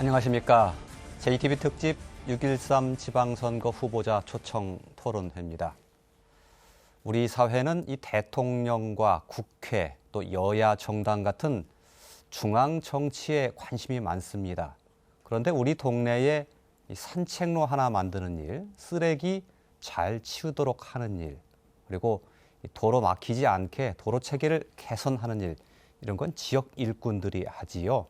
안녕하십니까. JTB 특집 6.13 지방선거 후보자 초청 토론회입니다. 우리 사회는 이 대통령과 국회 또 여야 정당 같은 중앙 정치에 관심이 많습니다. 그런데 우리 동네에 이 산책로 하나 만드는 일, 쓰레기 잘 치우도록 하는 일, 그리고 도로 막히지 않게 도로 체계를 개선하는 일, 이런 건 지역 일꾼들이 하지요.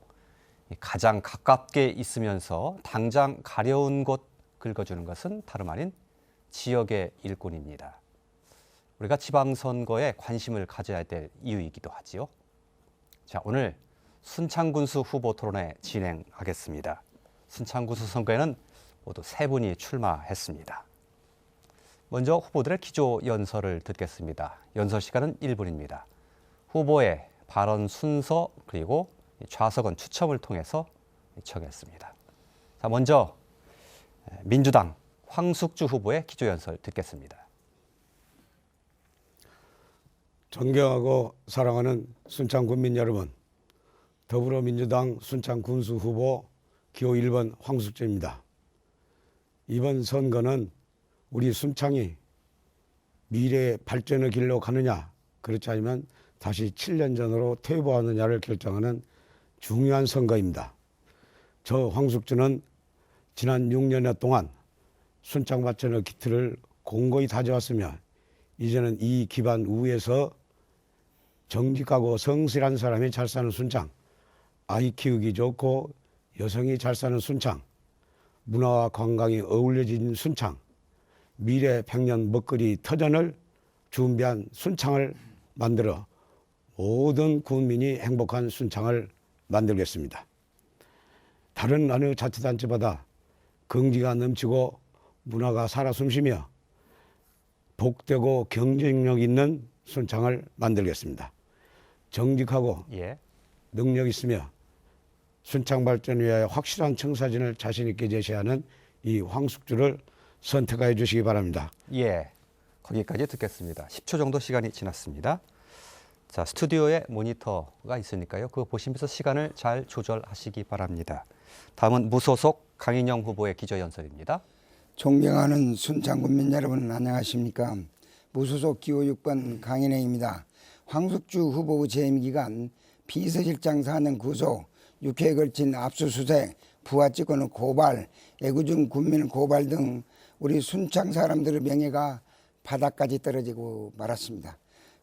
가장 가깝게 있으면서 당장 가려운 곳 긁어주는 것은 다름 아닌 지역의 일꾼입니다. 우리가 지방선거에 관심을 가져야 될 이유이기도 하지요. 자, 오늘 순창군수 후보 토론회 진행하겠습니다. 순창군수 선거에는 모두 3분이 출마했습니다. 먼저 후보들의 기조 연설을 듣겠습니다. 연설 시간은 1분입니다. 후보의 발언 순서 그리고 좌석은 추첨을 통해서 정했습니다. 자, 먼저 민주당 황숙주 후보의 기조 연설 듣겠습니다. 존경하고 사랑하는 순창 군민 여러분, 더불어민주당 순창 군수 후보 기호 1번 황숙주입니다. 이번 선거는 우리 순창이 미래의 발전의 길로 가느냐, 그렇지 않으면 다시 7년 전으로 퇴보하느냐를 결정하는 중요한 선거입니다. 저 황숙주는 지난 6년여 동안 순창 발전의 기틀을 공고히 다져왔으며 이제는 이 기반 위에서 정직하고 성실한 사람이 잘 사는 순창, 아이 키우기 좋고 여성이 잘 사는 순창, 문화와 관광이 어울려진 순창, 미래 100년 먹거리 터전을 준비한 순창을 만들어 모든 국민이 행복한 순창을 만들겠습니다. 다른 어느 자치단체보다 긍지가 넘치고 문화가 살아 숨쉬며 복되고 경쟁력 있는 순창을 만들겠습니다. 정직하고 능력 있으며 순창 발전을 위하여 확실한 청사진을 자신 있게 제시하는 이 황숙주를 선택해 주시기 바랍니다. 예, 거기까지 듣겠습니다. 10초 정도 시간이 지났습니다. 자, 스튜디오에 모니터가 있으니까요. 그거 보시면서 시간을 잘 조절하시기 바랍니다. 다음은 무소속 강인영 후보의 기조 연설입니다. 존경하는 순창 군민 여러분 안녕하십니까. 무소속 기호 6번 강인영입니다. 황숙주 후보 재임 기간 비서실장 사는 구속, 6회에 걸친 압수수색, 부하직원 고발, 애구중 군민 고발 등 우리 순창 사람들의 명예가 바닥까지 떨어지고 말았습니다.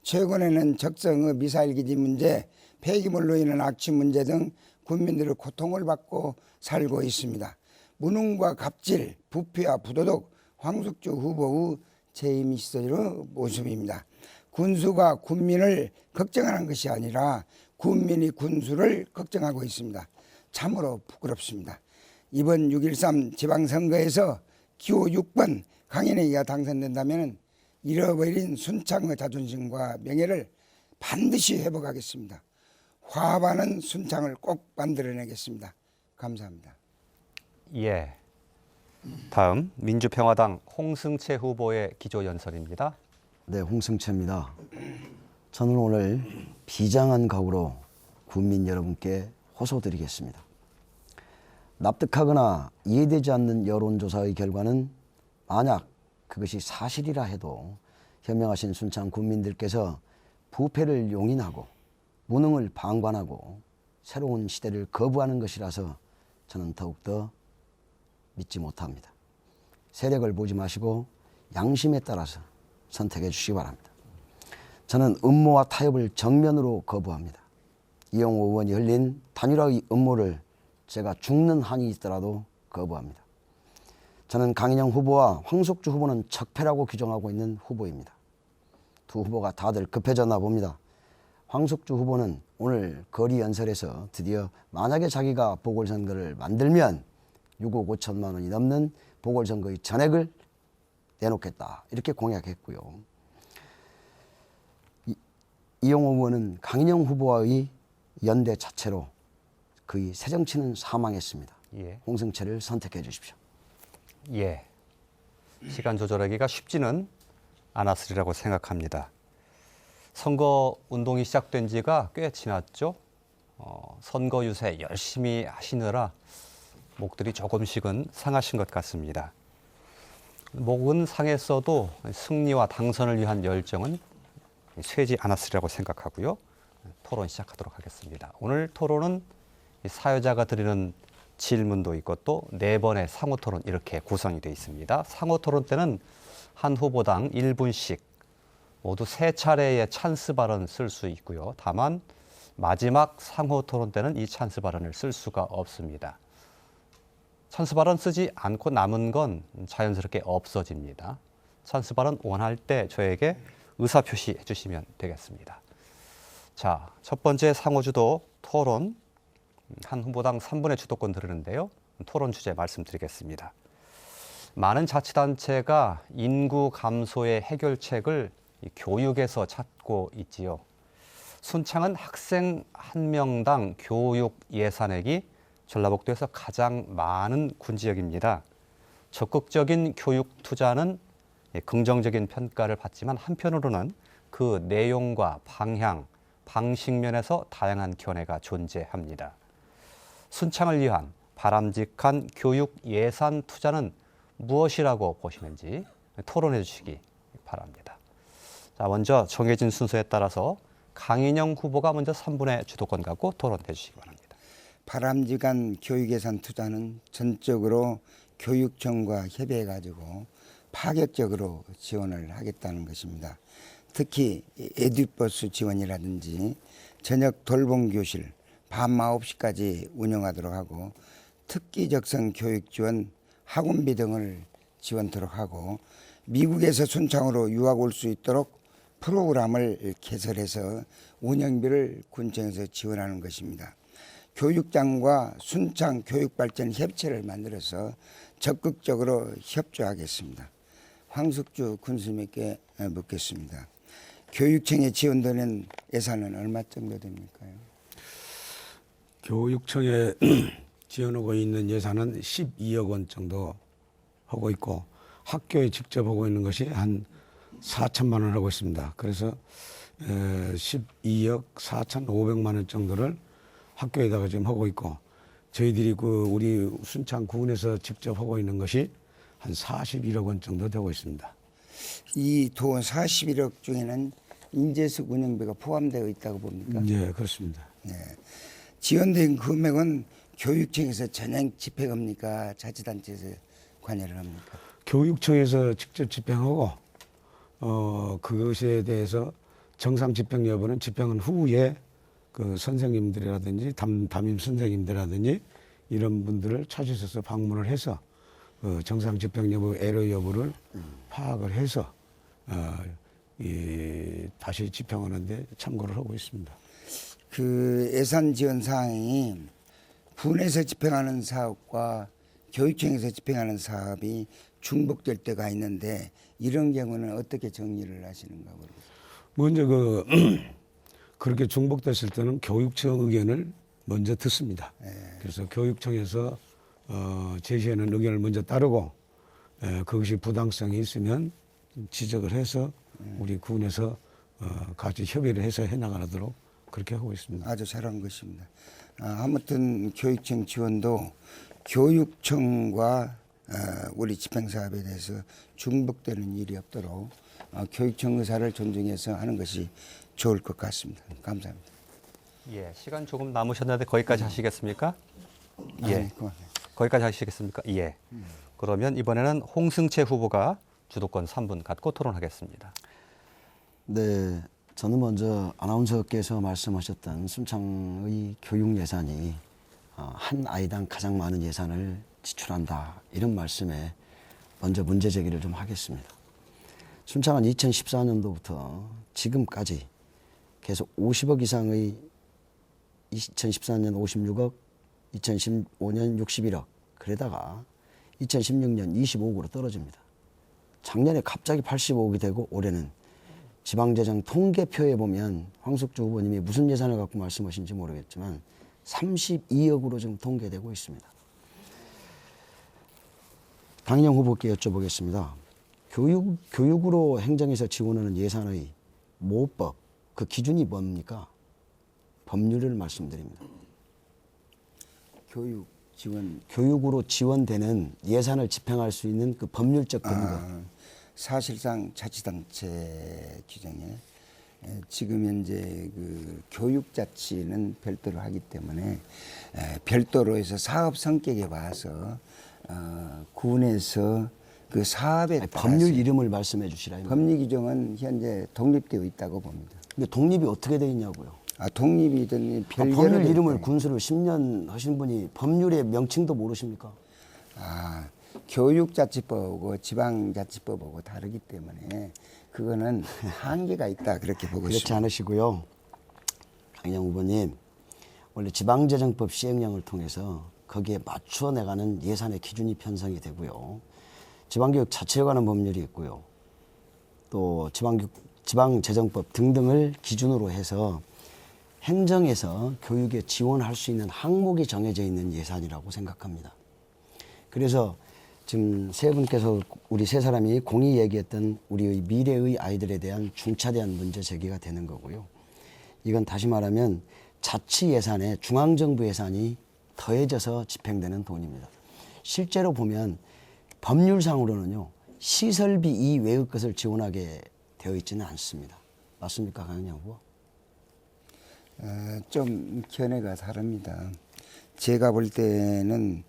최근에는 적성의 미사일 기지 문제, 폐기물로 인한 악취 문제 등 국민들의 고통을 받고 살고 있습니다. 무능과 갑질, 부패와 부도덕, 황숙주 후보의 재임 시절의 모습입니다. 군수가 군민을 걱정하는 것이 아니라 군민이 군수를 걱정하고 있습니다. 참으로 부끄럽습니다. 이번 6.13 지방선거에서 기호 6번 강인영이가 당선된다면 잃어버린 순창의 자존심과 명예를 반드시 회복하겠습니다. 화합하는 순창을 꼭 만들어내겠습니다. 감사합니다. 예. 다음 민주평화당 홍승채 후보의 기조 연설입니다. 네, 홍승채입니다. 저는 오늘 비장한 각오로 국민 여러분께 호소드리겠습니다. 납득하거나 이해되지 않는 여론조사의 결과는 만약 그것이 사실이라 해도 현명하신 순창 국민들께서 부패를 용인하고 무능을 방관하고 새로운 시대를 거부하는 것이라서 저는 더욱더 믿지 못합니다. 세력을 보지 마시고 양심에 따라서 선택해 주시기 바랍니다. 저는 음모와 타협을 정면으로 거부합니다. 이용호 의원이 흘린 단일화의 음모를 제가 죽는 한이 있더라도 거부합니다. 저는 강인영 후보와 황숙주 후보는 적폐라고 규정하고 있는 후보입니다. 두 후보가 다들 급해졌나 봅니다. 황숙주 후보는 오늘 거리 연설에서 드디어 만약에 자기가 보궐선거를 만들면 6억 5천만 원이 넘는 보궐선거의 전액을 내놓겠다 이렇게 공약했고요. 이용호 의원은 강인영 후보와의 연대 자체로 그의 새정치는 사망했습니다. 홍승채를 선택해 주십시오. 예, 시간 조절하기가 쉽지는 않았으리라고 생각합니다. 선거 운동이 시작된 지가 꽤 지났죠. 선거 유세 열심히 하시느라 목들이 조금씩은 상하신 것 같습니다. 목은 상했어도 승리와 당선을 위한 열정은 쇠지 않았으리라고 생각하고요. 토론 시작하도록 하겠습니다. 오늘 토론은 사회자가 드리는 질문도 있고 또 4번의 상호 토론 이렇게 구성이 되어 있습니다. 상호 토론 때는 한 후보당 1분씩 모두 3차례의 찬스 발언 쓸 수 있고요. 다만 마지막 상호 토론 때는 이 찬스 발언을 쓸 수가 없습니다. 찬스 발언 쓰지 않고 남은 건 자연스럽게 없어집니다. 찬스 발언 원할 때 저에게 의사 표시해 주시면 되겠습니다. 자, 첫 번째 상호주도 토론, 한 후보당 3분의 주도권 드리는데요. 토론 주제 말씀드리겠습니다. 많은 자치단체가 인구 감소의 해결책을 교육에서 찾고 있지요. 순창은 학생 1명당 교육 예산액이 전라북도에서 가장 많은 군지역입니다. 적극적인 교육 투자는 긍정적인 평가를 받지만 한편으로는 그 내용과 방향, 방식 면에서 다양한 견해가 존재합니다. 순창을 위한 바람직한 교육 예산 투자는 무엇이라고 보시는지 토론해 주시기 바랍니다. 자, 먼저 정해진 순서에 따라서 강인영 후보가 먼저 3분의 주도권 갖고 토론해 주시기 바랍니다. 바람직한 교육 예산 투자는 전적으로 교육청과 협의해가지고 파격적으로 지원을 하겠다는 것입니다. 특히 에듀버스 지원이라든지 저녁 돌봄 교실 밤 9시까지 운영하도록 하고 특기적성 교육 지원, 학원비 등을 지원토록 하고 미국에서 순창으로 유학 올 수 있도록 프로그램을 개설해서 운영비를 군청에서 지원하는 것입니다. 교육장과 순창 교육발전 협체를 만들어서 적극적으로 협조하겠습니다. 황석주 군수님께 묻겠습니다. 교육청에 지원되는 예산은 얼마 정도 됩니까? 교육청에 지원하고 있는 예산은 12억 원 정도 하고 있고 학교에 직접 하고 있는 것이 한 4천만 원 하고 있습니다. 그래서 12억 4,500만 원 정도를 학교에다가 지금 하고 있고 저희들이 우리 순창군에서 직접 하고 있는 것이 한 41억 원 정도 되고 있습니다. 이 돈 41억 중에는 인재수 운영비가 포함되어 있다고 봅니까? 네, 그렇습니다. 네. 지원된 금액은 교육청에서 전액 집행합니까? 자치단체에서 관여를 합니까? 교육청에서 직접 집행하고 그것에 대해서 정상 집행 여부는 집행한 후에 그 선생님들이라든지 담임 선생님들이라든지 이런 분들을 찾으셔서 방문을 해서 정상 집행 여부, 애로 여부를 파악을 해서 다시 집행하는데 참고를 하고 있습니다. 그 예산 지원 사항이 군에서 집행하는 사업과 교육청에서 집행하는 사업이 중복될 때가 있는데 이런 경우는 어떻게 정리를 하시는가 모르겠습니다. 먼저 그렇게 중복됐을 때는 교육청 의견을 먼저 듣습니다. 그래서 교육청에서 제시하는 의견을 먼저 따르고 그것이 부당성이 있으면 지적을 해서 우리 군에서 같이 협의를 해서 해나가도록 그렇게 하고 있습니다. 아주 잘한 것입니다. 아무튼 교육청 지원도 교육청과 우리 집행사업에 대해서 중복되는 일이 없도록 교육청 의사를 존중해서 하는 것이 좋을 것 같습니다. 감사합니다. 예, 시간 조금 남으셨는데 거기까지 하시겠습니까? 예, 아니, 고맙습니다. 거기까지 하시겠습니까? 예. 그러면 이번에는 홍승채 후보가 주도권 3분 갖고 토론하겠습니다. 네, 저는 먼저 아나운서께서 말씀하셨던 순창의 교육 예산이 한 아이당 가장 많은 예산을 지출한다 이런 말씀에 먼저 문제 제기를 좀 하겠습니다. 순창은 2014년도부터 지금까지 계속 50억 이상의 2014년 56억, 2015년 61억, 그러다가 2016년 25억으로 떨어집니다. 작년에 갑자기 85억이 되고 올해는 지방재정 통계표에 보면 황석주 후보님이 무슨 예산을 갖고 말씀하신지 모르겠지만 32억으로 지금 통계되고 있습니다. 강인영 후보께 여쭤보겠습니다. 교육으로 행정에서 지원하는 예산의 모법, 그 기준이 뭡니까? 법률을 말씀드립니다. 교육 지원 교육으로 지원되는 예산을 집행할 수 있는 그 법률적 근거. 사실상 자치단체 규정에 지금 현재 그 교육자치는 별도로 하기 때문에 별도로 해서 사업 성격에 봐서 군에서 그 사업에 아니, 따라서 법률 이름을 말씀해 주시라. 법률 규정은 현재 독립되어 있다고 봅니다. 근데 독립이 어떻게 돼 있냐고요. 독립이든 별개로 법률 돼 이름을 있다. 군수를 10년 하신 분이 법률의 명칭도 모르십니까? 교육자치법하고 지방자치법하고 다르기 때문에 그거는 한계가 있다 그렇게 보고 그렇지 있습니다. 않으시고요. 강인영 후보님, 원래 지방재정법 시행령을 통해서 거기에 맞추어 나가는 예산의 기준이 편성이 되고요. 지방교육 자체에 관한 법률이 있고요. 또 지방재정법 등등을 기준으로 해서 행정에서 교육에 지원할 수 있는 항목이 정해져 있는 예산이라고 생각합니다. 그래서 지금 세 분께서 우리 세 사람이 공히 얘기했던 우리의 미래의 아이들에 대한 중차대한 문제 제기가 되는 거고요. 이건 다시 말하면 자치 예산에 중앙정부 예산이 더해져서 집행되는 돈입니다. 실제로 보면 법률상으로는요, 시설비 이외의 것을 지원하게 되어 있지는 않습니다. 맞습니까, 강인영 후보? 좀 견해가 다릅니다. 제가 볼 때는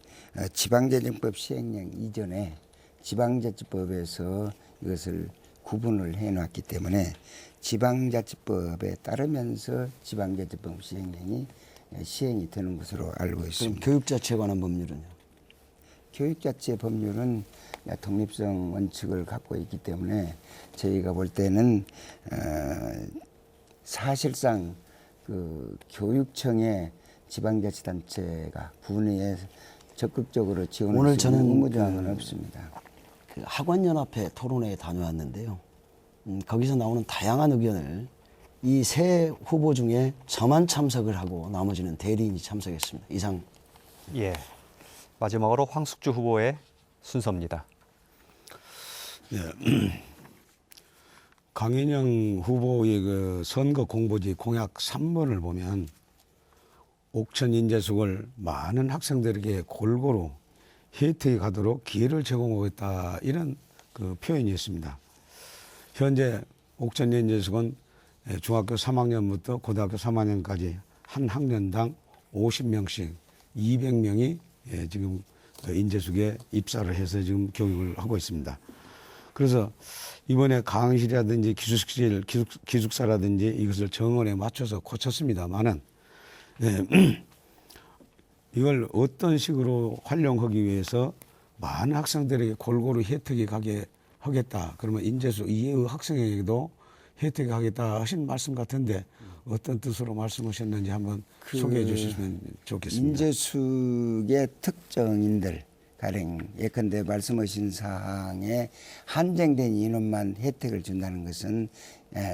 지방재정법 시행령 이전에 지방자치법에서 이것을 구분을 해놨기 때문에 지방자치법에 따르면서 지방자치법 시행령이 시행이 되는 것으로 알고 그럼 있습니다. 교육자치에 관한 법률은요? 교육자치 법률은 독립성 원칙을 갖고 있기 때문에 저희가 볼 때는 사실상 그 교육청의 지방자치단체가 군에 적극적으로 지원할 오늘 수 있는 저는 의무조항은 없습니다. 그 학원연합회 토론회에 다녀왔는데요. 거기서 나오는 다양한 의견을 이 세 후보 중에 저만 참석을 하고 나머지는 대리인이 참석했습니다. 이상. 예. 마지막으로 황숙주 후보의 순서입니다. 강인영 후보의 그 선거 공보지 공약 3번을 보면 옥천 인재숙을 많은 학생들에게 골고루 혜택이 가도록 기회를 제공하겠다 이런 그 표현이 있습니다. 현재 옥천 인재숙은 중학교 3학년부터 고등학교 3학년까지 한 학년당 50명씩 200명이 지금 인재숙에 입사를 해서 지금 교육을 하고 있습니다. 그래서 이번에 강의실이라든지 기숙사라든지 이것을 정원에 맞춰서 고쳤습니다만은 이걸 어떤 식으로 활용하기 위해서 많은 학생들에게 골고루 혜택이 가게 하겠다. 그러면 인재수 이외의 학생에게도 혜택이 가겠다 하신 말씀 같은데 어떤 뜻으로 말씀하셨는지 한번 소개해 주시면 좋겠습니다. 인재숙의 특정인들 가령 예컨대 말씀하신 사항에 한정된 인원만 혜택을 준다는 것은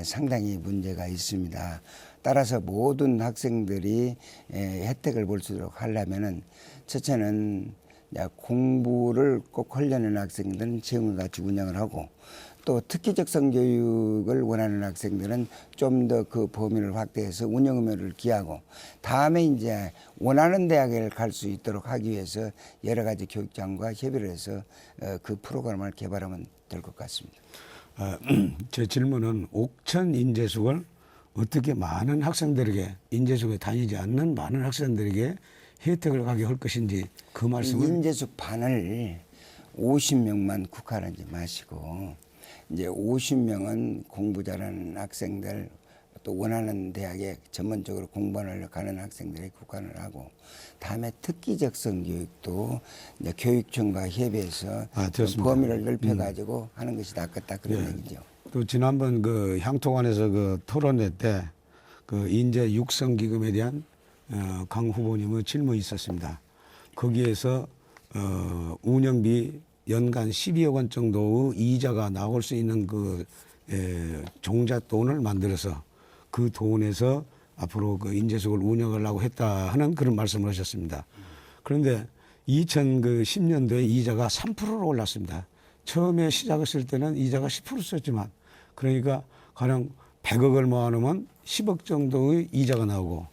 상당히 문제가 있습니다. 따라서 모든 학생들이 혜택을 볼 수 있도록 하려면은 첫째는 공부를 꼭 하려는 학생들은 재원을 갖추고 운영을 하고 또 특기적 성교육을 원하는 학생들은 좀 더 그 범위를 확대해서 운영 의무를 기하고 다음에 이제 원하는 대학을 갈 수 있도록 하기 위해서 여러 가지 교육장과 협의를 해서 그 프로그램을 개발하면 될 것 같습니다. 제 질문은 옥천 인재숙을 어떻게 많은 학생들에게 인재숙에 다니지 않는 많은 학생들에게 혜택을 가게 할 것인지 그 말씀을 인재숙 반을 50명만 국한하지 마시고 이제 50명은 공부 잘하는 학생들 또 원하는 대학에 전문적으로 공부하러 가는 학생들에 국한을 하고 다음에 특기적 성교육도 이제 교육청과 협의해서 범위를 넓혀가지고 하는 것이 낫겠다 그런 얘기죠. 또 지난번 그 향토관에서 그 토론회 때 그 인재 육성 기금에 대한 강 후보님의 질문이 있었습니다. 거기에서 운영비 연간 12억 원 정도의 이자가 나올 수 있는 그 종잣돈을 만들어서 그 돈에서 앞으로 그 인재숙을 운영하려고 했다 하는 그런 말씀을 하셨습니다. 그런데 2010년도에 이자가 3%로 올랐습니다. 처음에 시작했을 때는 이자가 10% 썼지만 그러니까 가령 100억을 모아놓으면 10억 정도의 이자가 나오고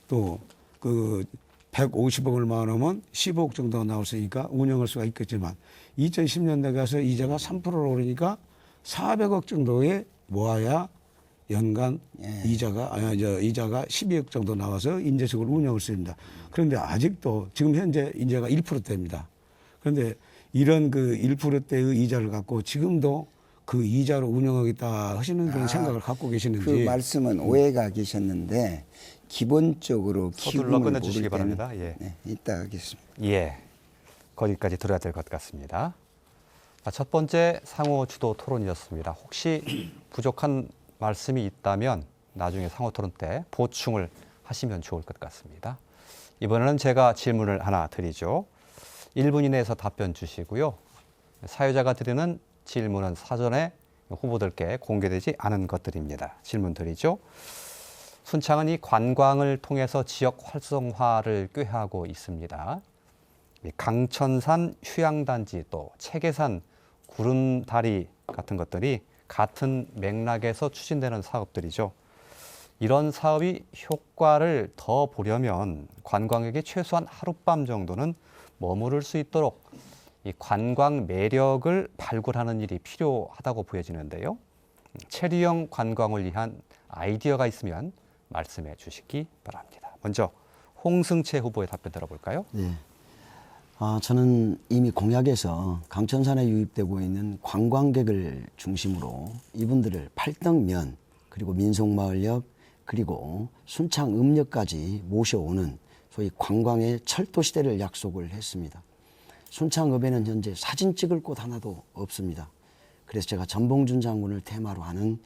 또 그 150억 얼마 넘으면 15억 정도가 나왔으니까 운영할 수가 있겠지만 2010년대 가서 이자가 3%로 오르니까 400억 정도에 모아야 연간 이자가 12억 정도 나와서 인재적으로 운영할 수 있습니다. 그런데 아직도 지금 현재 인재가 1%대입니다. 그런데 이런 그 1%대의 이자를 갖고 지금도 그 이자로 운영하겠다 하시는 그런 생각을 갖고 계시는지. 그 말씀은 오해가 계셨는데 기본적으로 서둘러 기금을 끊어주시기 모를 때는 바랍니다. 예. 네, 이따 하겠습니다. 예, 거기까지 들어야 될 것 같습니다. 첫 번째 상호 주도 토론이었습니다. 혹시 부족한 말씀이 있다면 나중에 상호 토론 때 보충을 하시면 좋을 것 같습니다. 이번에는 제가 질문을 하나 드리죠. 1분 이내에서 답변 주시고요. 사회자가 드리는 질문은 사전에 후보들께 공개되지 않은 것들입니다. 질문 드리죠. 순창은 이 관광을 통해서 지역 활성화를 꾀하고 있습니다. 강천산 휴양단지 또 체계산 구름다리 같은 것들이 같은 맥락에서 추진되는 사업들이죠. 이런 사업이 효과를 더 보려면 관광객이 최소한 하룻밤 정도는 머무를 수 있도록 이 관광 매력을 발굴하는 일이 필요하다고 보여지는데요. 체류형 관광을 위한 아이디어가 있으면 말씀해 주시기 바랍니다. 먼저 홍승채 후보의 답변 들어볼까요? 네. 저는 이미 공약에서 강천산에 유입되고 있는 관광객을 중심으로 이분들을 팔덕면 그리고 민속마을역 그리고 순창읍역까지 모셔오는 소위 관광의 철도 시대를 약속을 했습니다. 순창읍에는 현재 사진 찍을 곳 하나도 없습니다. 그래서 제가 전봉준 장군을 테마로 하는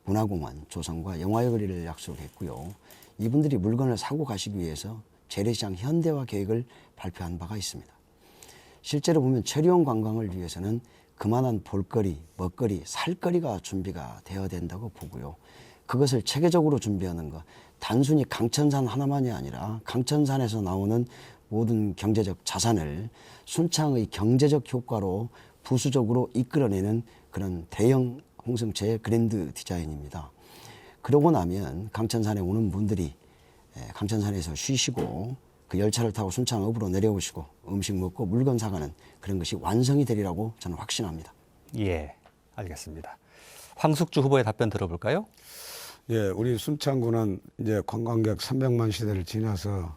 문화공원 조성과 영화여거리를 약속했고요. 이분들이 물건을 사고 가시기 위해서 재래시장 현대화 계획을 발표한 바가 있습니다. 실제로 보면 체류형 관광을 위해서는 그만한 볼거리, 먹거리, 살거리가 준비가 되어야 된다고 보고요. 그것을 체계적으로 준비하는 것, 단순히 강천산 하나만이 아니라 강천산에서 나오는 모든 경제적 자산을 순창의 경제적 효과로 부수적으로 이끌어내는 그런 대형 홍승채의 그랜드 디자인입니다. 그러고 나면 강천산에 오는 분들이 강천산에서 쉬시고 그 열차를 타고 순창읍으로 내려오시고 음식 먹고 물건 사가는 그런 것이 완성이 되리라고 저는 확신합니다. 예, 알겠습니다. 황숙주 후보의 답변 들어볼까요? 예, 우리 순창구는 이제 관광객 300만 시대를 지나서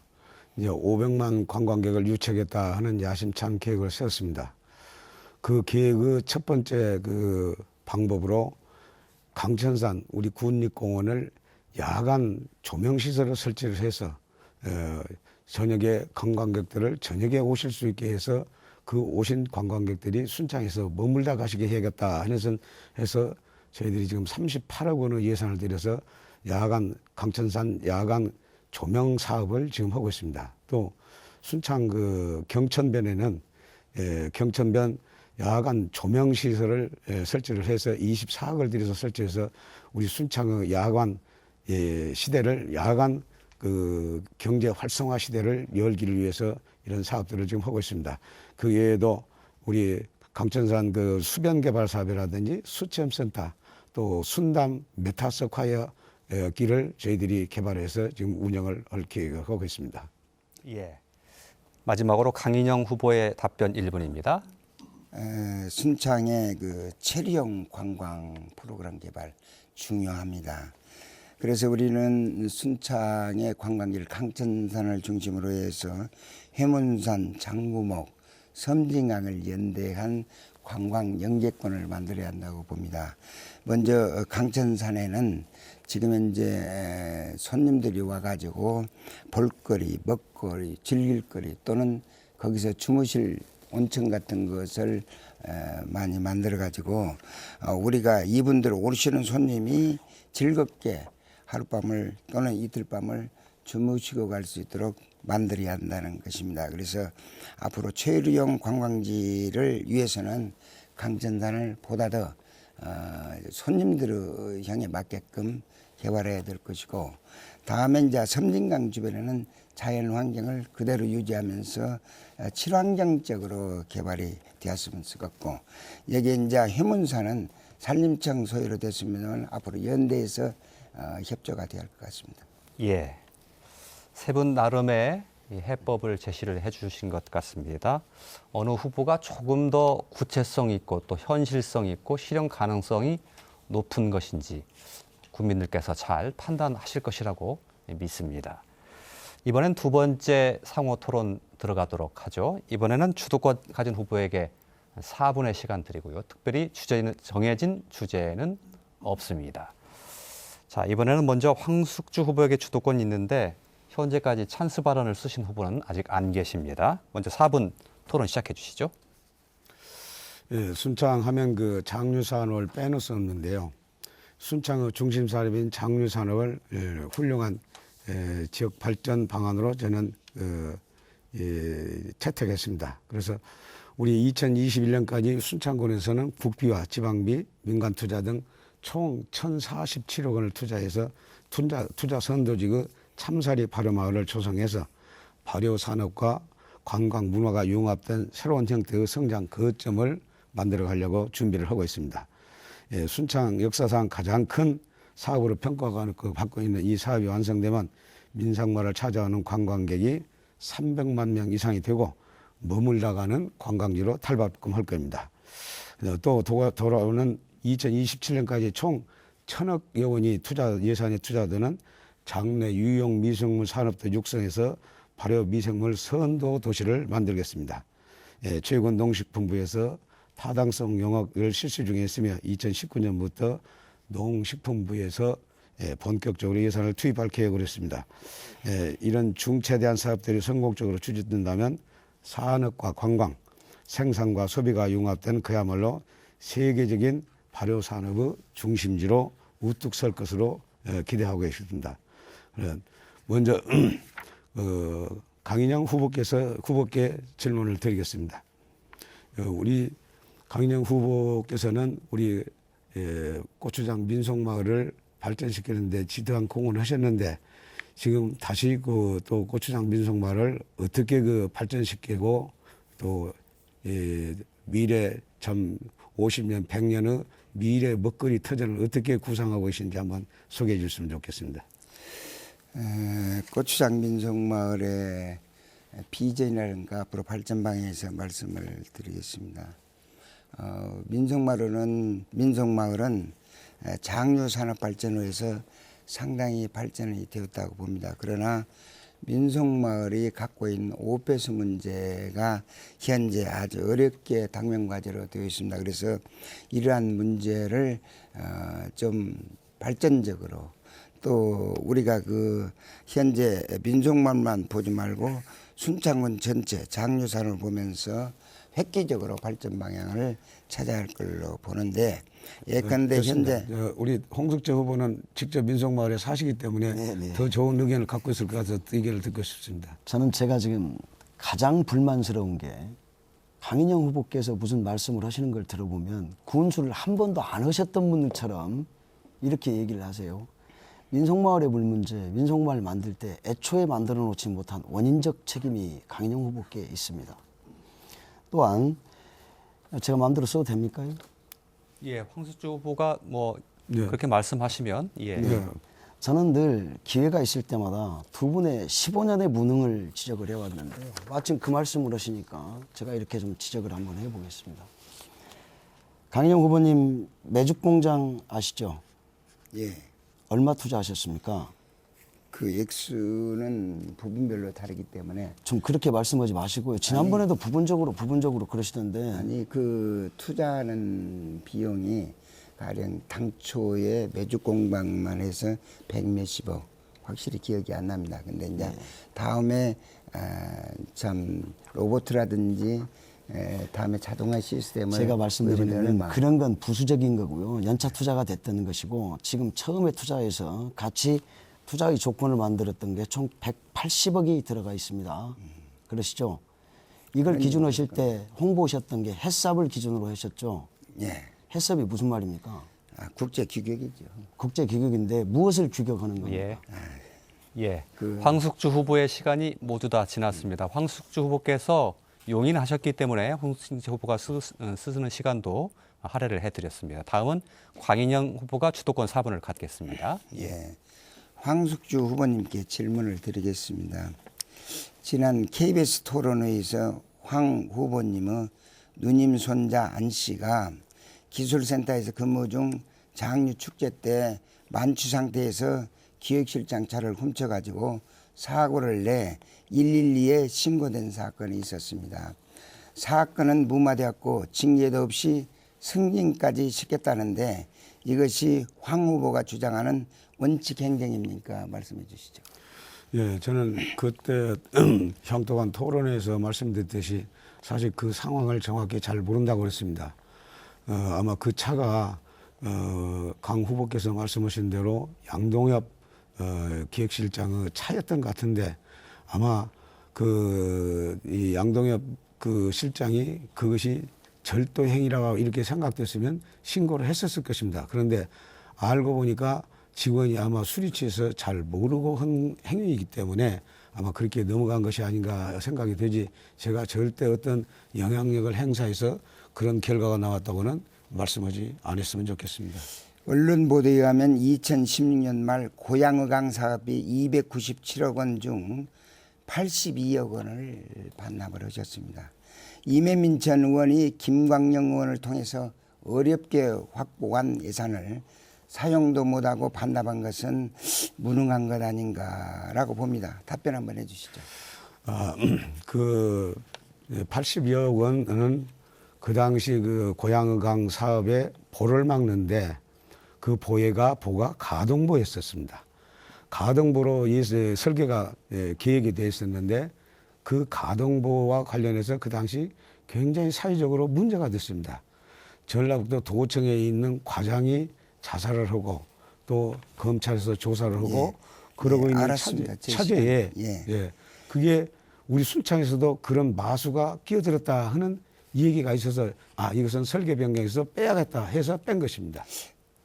이제 500만 관광객을 유치하겠다 하는 야심찬 계획을 세웠습니다. 그 계획의 첫 번째 그 방법으로 강천산 우리 국립공원을 야간 조명시설을 설치를 해서 저녁에 관광객들을 저녁에 오실 수 있게 해서 그 오신 관광객들이 순창에서 머물다 가시게 해야겠다 해서 저희들이 지금 38억 원의 예산을 들여서 야간 강천산 야간 조명 사업을 지금 하고 있습니다. 또 순창 그 경천변에는 경천변 야간 조명 시설을 설치를 해서 24억을 들여서 설치해서 우리 순창의 야간 시대를 야간 그 경제 활성화 시대를 열기를 위해서 이런 사업들을 지금 하고 있습니다. 그 외에도 우리 강천산 그 수변 개발 사업이라든지 수체험센터 또 순담 메타서콰이어 길을 저희들이 개발해서 지금 운영을 할 계획을 하고 있습니다. 예. 마지막으로 강인영 후보의 답변 1분입니다. 순창의 그 체류형 관광 프로그램 개발 중요합니다. 그래서 우리는 순창의 관광지를 강천산을 중심으로 해서 해문산, 장구목, 섬진강을 연대한 관광 연계권을 만들어야 한다고 봅니다. 먼저 강천산에는 지금 현재 손님들이 와가지고 볼거리, 먹거리, 즐길거리 또는 거기서 주무실 온천 같은 것을 많이 만들어가지고 우리가 이분들 오시는 손님이 즐겁게 하룻밤을 또는 이틀밤을 주무시고 갈 수 있도록 만들어야 한다는 것입니다. 그래서 앞으로 체류형 관광지를 위해서는 강천산을 보다 더 손님들을 향해 맞게끔 개발해야 될 것이고, 다음에 이제 섬진강 주변에는 자연 환경을 그대로 유지하면서 친환경적으로 개발이 되었으면 좋겠고, 여기 이제 해문산은 산림청 소유로 됐으면 앞으로 연대에서 협조가 되어야 할 것 같습니다. 예. 세 분 나름의 이 해법을 제시를 해주신 것 같습니다. 어느 후보가 조금 더 구체성 있고 또 현실성 있고 실현 가능성이 높은 것인지 국민들께서 잘 판단하실 것이라고 믿습니다. 이번엔 두 번째 상호 토론 들어가도록 하죠. 이번에는 주도권 가진 후보에게 4분의 시간 드리고요. 특별히 정해진 주제는 없습니다. 자, 이번에는 먼저 황숙주 후보에게 주도권이 있는데 현재까지 찬스 발언을 쓰신 후보는 아직 안 계십니다. 먼저 4분 토론 시작해 주시죠. 예, 순창하면 그 장유산업을 빼놓을 수 없는데요. 순창의 중심 산업인 장유산업을 훌륭한 지역 발전 방안으로 저는 채택했습니다. 그래서 우리 2021년까지 순창군에서는 국비와 지방비, 민간 투자 등 총 1,047억 원을 투자해서 투자 선도지구 참사리 발효마을을 조성해서 발효산업과 관광 문화가 융합된 새로운 형태의 성장 거점을 만들어 가려고 준비를 하고 있습니다. 예, 순창 역사상 가장 큰 사업으로 평가받고 있는 이 사업이 완성되면 민상마을을 찾아오는 관광객이 300만 명 이상이 되고 머물다가는 관광지로 탈바꿈할 겁니다. 또 돌아오는 2027년까지 총 1,000억여 원이 예산에 투자되는 장내 유용 미생물 산업도 육성해서 발효 미생물 선도 도시를 만들겠습니다. 예, 최고농식품부에서 타당성 영역을 실시 중에 있으며 2019년부터 농식품부에서 본격적으로 예산을 투입할 계획을 했습니다. 이런 중차대한 사업들이 성공적으로 추진된다면 산업과 관광, 생산과 소비가 융합된 그야말로 세계적인 발효산업의 중심지로 우뚝 설 것으로 기대하고 있습니다. 먼저 강인영 후보께 질문을 드리겠습니다. 우리 강인영 후보께서는 우리 고추장 민속마을을 발전시키는데 지대한 공헌을 하셨는데 지금 다시 또 고추장 민속마을을 어떻게 발전시키고 또 미래 50년, 100년의 미래 먹거리 터전을 어떻게 구상하고 계신지 한번 소개해 주셨으면 좋겠습니다. 고추장 민속마을의 비전이라든가 앞으로 발전 방향에서 말씀을 드리겠습니다. 민속마을은 장류산업 발전을 위해서 상당히 발전이 되었다고 봅니다. 그러나 민속마을이 갖고 있는 오폐수 문제가 현재 아주 어렵게 당면과제로 되어 있습니다. 그래서 이러한 문제를 좀 발전적으로 또 우리가 현재 민속마을만 보지 말고 순창군 전체 장류산을 보면서 획기적으로 발전 방향을 찾아야 할 걸로 보는데 예컨대 현재 우리 홍석재 후보는 직접 민속마을에 사시기 때문에 더 좋은 의견을 갖고 있을 것 같아서 의견을 듣고 싶습니다. 저는 제가 지금 가장 불만스러운 게 강인영 후보께서 무슨 말씀을 하시는 걸 들어보면 군수를 한 번도 안 하셨던 분들처럼 이렇게 얘기를 하세요. 민속마을의 물 문제, 민속마을 만들 때 애초에 만들어 놓지 못한 원인적 책임이 강인영 후보께 있습니다. 또한 제가 마음대로 써도 됩니까? 예, 황숙주 후보가 네. 그렇게 말씀하시면 예. 네. 저는 늘 기회가 있을 때마다 두 분의 15년의 무능을 지적을 해왔는데요. 마침 그 말씀을 하시니까 제가 이렇게 좀 지적을 한번 해보겠습니다. 강인영 후보님 매죽공장 아시죠? 예, 얼마 투자하셨습니까? 그 액수는 부분별로 다르기 때문에 좀 그렇게 말씀하지 마시고요. 지난번에도 부분적으로 그러시던데. 아니 그 투자하는 비용이 가령 당초에 매죽공방만 해서 100몇십억 확실히 기억이 안 납니다. 근데 이제 다음에 참 로봇이라든지 다음에 자동화 시스템을 제가 말씀드리는 그런 건 부수적인 거고요. 연차 투자가 됐다는 것이고 지금 처음에 투자해서 같이 투자의 조건을 만들었던 게 총 180억이 들어가 있습니다. 그러시죠? 이걸 기준으로 하실 때 홍보하셨던 게 햇삽을 기준으로 하셨죠? 예. 햇삽이 무슨 말입니까? 국제 규격이죠. 국제 규격인데 무엇을 규격하는 겁니까? 예. 예. 황숙주 후보의 시간이 모두 다 지났습니다. 황숙주 후보께서 용인하셨기 때문에 황숙주 후보가 쓰는 시간도 할애를 해드렸습니다. 다음은 광인영 후보가 주도권 4분을 갖겠습니다. 예. 황숙주 후보님께 질문을 드리겠습니다. 지난 KBS 토론회에서 황 후보님의 누님 손자 안 씨가 기술센터에서 근무 중 장류 축제 때 만취 상태에서 기획실장 차를 훔쳐가지고 사고를 내 112에 신고된 사건이 있었습니다. 사건은 무마되었고 징계도 없이 승진까지 시켰다는데 이것이 황 후보가 주장하는 원칙 행정입니까? 말씀해 주시죠. 예, 저는 그때 형토관 토론회에서 말씀드렸듯이 사실 그 상황을 정확히 잘 모른다고 그랬습니다. 아마 그 차가 강 후보께서 말씀하신 대로 양동엽 기획실장의 차였던 것 같은데 아마 이 양동엽 그 실장이 그것이 절도 행위라고 이렇게 생각됐으면 신고를 했었을 것입니다. 그런데 알고 보니까 직원이 아마 술이 취해서 잘 모르고 한 행위이기 때문에 아마 그렇게 넘어간 것이 아닌가 생각이 되지 제가 절대 어떤 영향력을 행사해서 그런 결과가 나왔다고는 말씀하지 않았으면 좋겠습니다. 언론 보도에 의하면 2016년 말 고양어강 사업이 297억 원 중 82억 원을 반납을 하셨습니다. 이매민 전 의원이 김광영 의원을 통해서 어렵게 확보한 예산을 사용도 못하고 반납한 것은 무능한 것 아닌가라고 봅니다. 답변 한번 해주시죠. 그 82억 원은 그 당시 그 고양어강 사업의 보를 막는데 그 보가 가동보였었습니다. 가동보로 이 설계가 계획이 되어 있었는데 그 가동보와 관련해서 그 당시 굉장히 사회적으로 문제가 됐습니다. 전라북도 도청에 있는 과장이 자살을 하고 또 검찰에서 조사를 하고 그러고 있는 알았습니다. 차제에 예. 그게 우리 순창에서도 그런 마수가 끼어들었다 하는 얘기가 있어서 이것은 설계 변경에서 빼야겠다 해서 뺀 것입니다.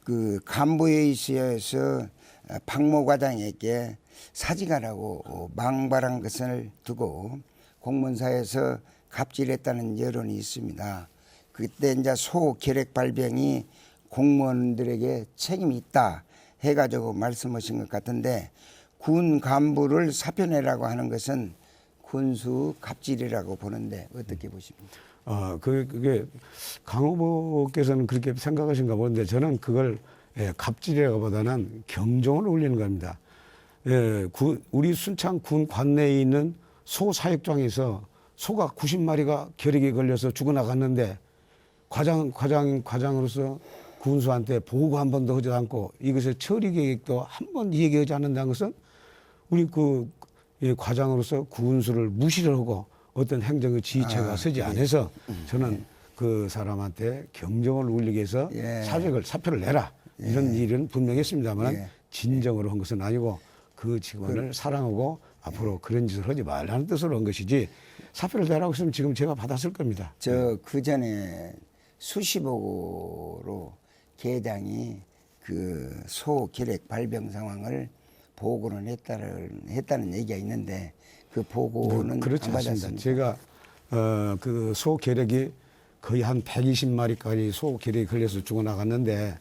그 간부회의실에서 박모 과장에게 사직하라고 망발한 것을 두고 공문사에서 갑질했다는 여론이 있습니다. 그때 이제 소 계획 발병이 공무원들에게 책임이 있다 해가지고 말씀하신 것 같은데 군 간부를 사표내라고 하는 것은 군수 갑질이라고 보는데 어떻게 보십니까? 그게 강 후보께서는 그렇게 생각하신가 보는데 저는 그걸 갑질이라고 보다는 경종을 울리는 겁니다. 우리 순창 군 관내에 있는 소 사육장에서 소가 90마리가 결핵에 걸려서 죽어나갔는데 과장으로서 군수한테 보고 한 번도 하지 않고 이것의 처리 계획도 한 번 얘기하지 않는다는 것은 우리 과장으로서 군수를 무시를 하고 어떤 행정의 지휘체가 서지 않아서 저는 그 사람한테 경종을 울리게 해서 사표를 내라 이런 일은 분명히 했습니다만 진정으로 한 것은 아니고 그 직원을 사랑하고 앞으로 그런 짓을 하지 말라는 뜻으로 한 것이지 사표를 내라고 했으면 지금 제가 받았을 겁니다. 그 전에 수시보고로 계장이 그 소 결핵 발병 상황을 보고는 했다는 얘기가 있는데 그 보고는 그렇지 안 않습니다. 받았습니다. 제가 그 소 결핵이 거의 한 120마리까지 소 결핵이 걸려서 죽어나갔는데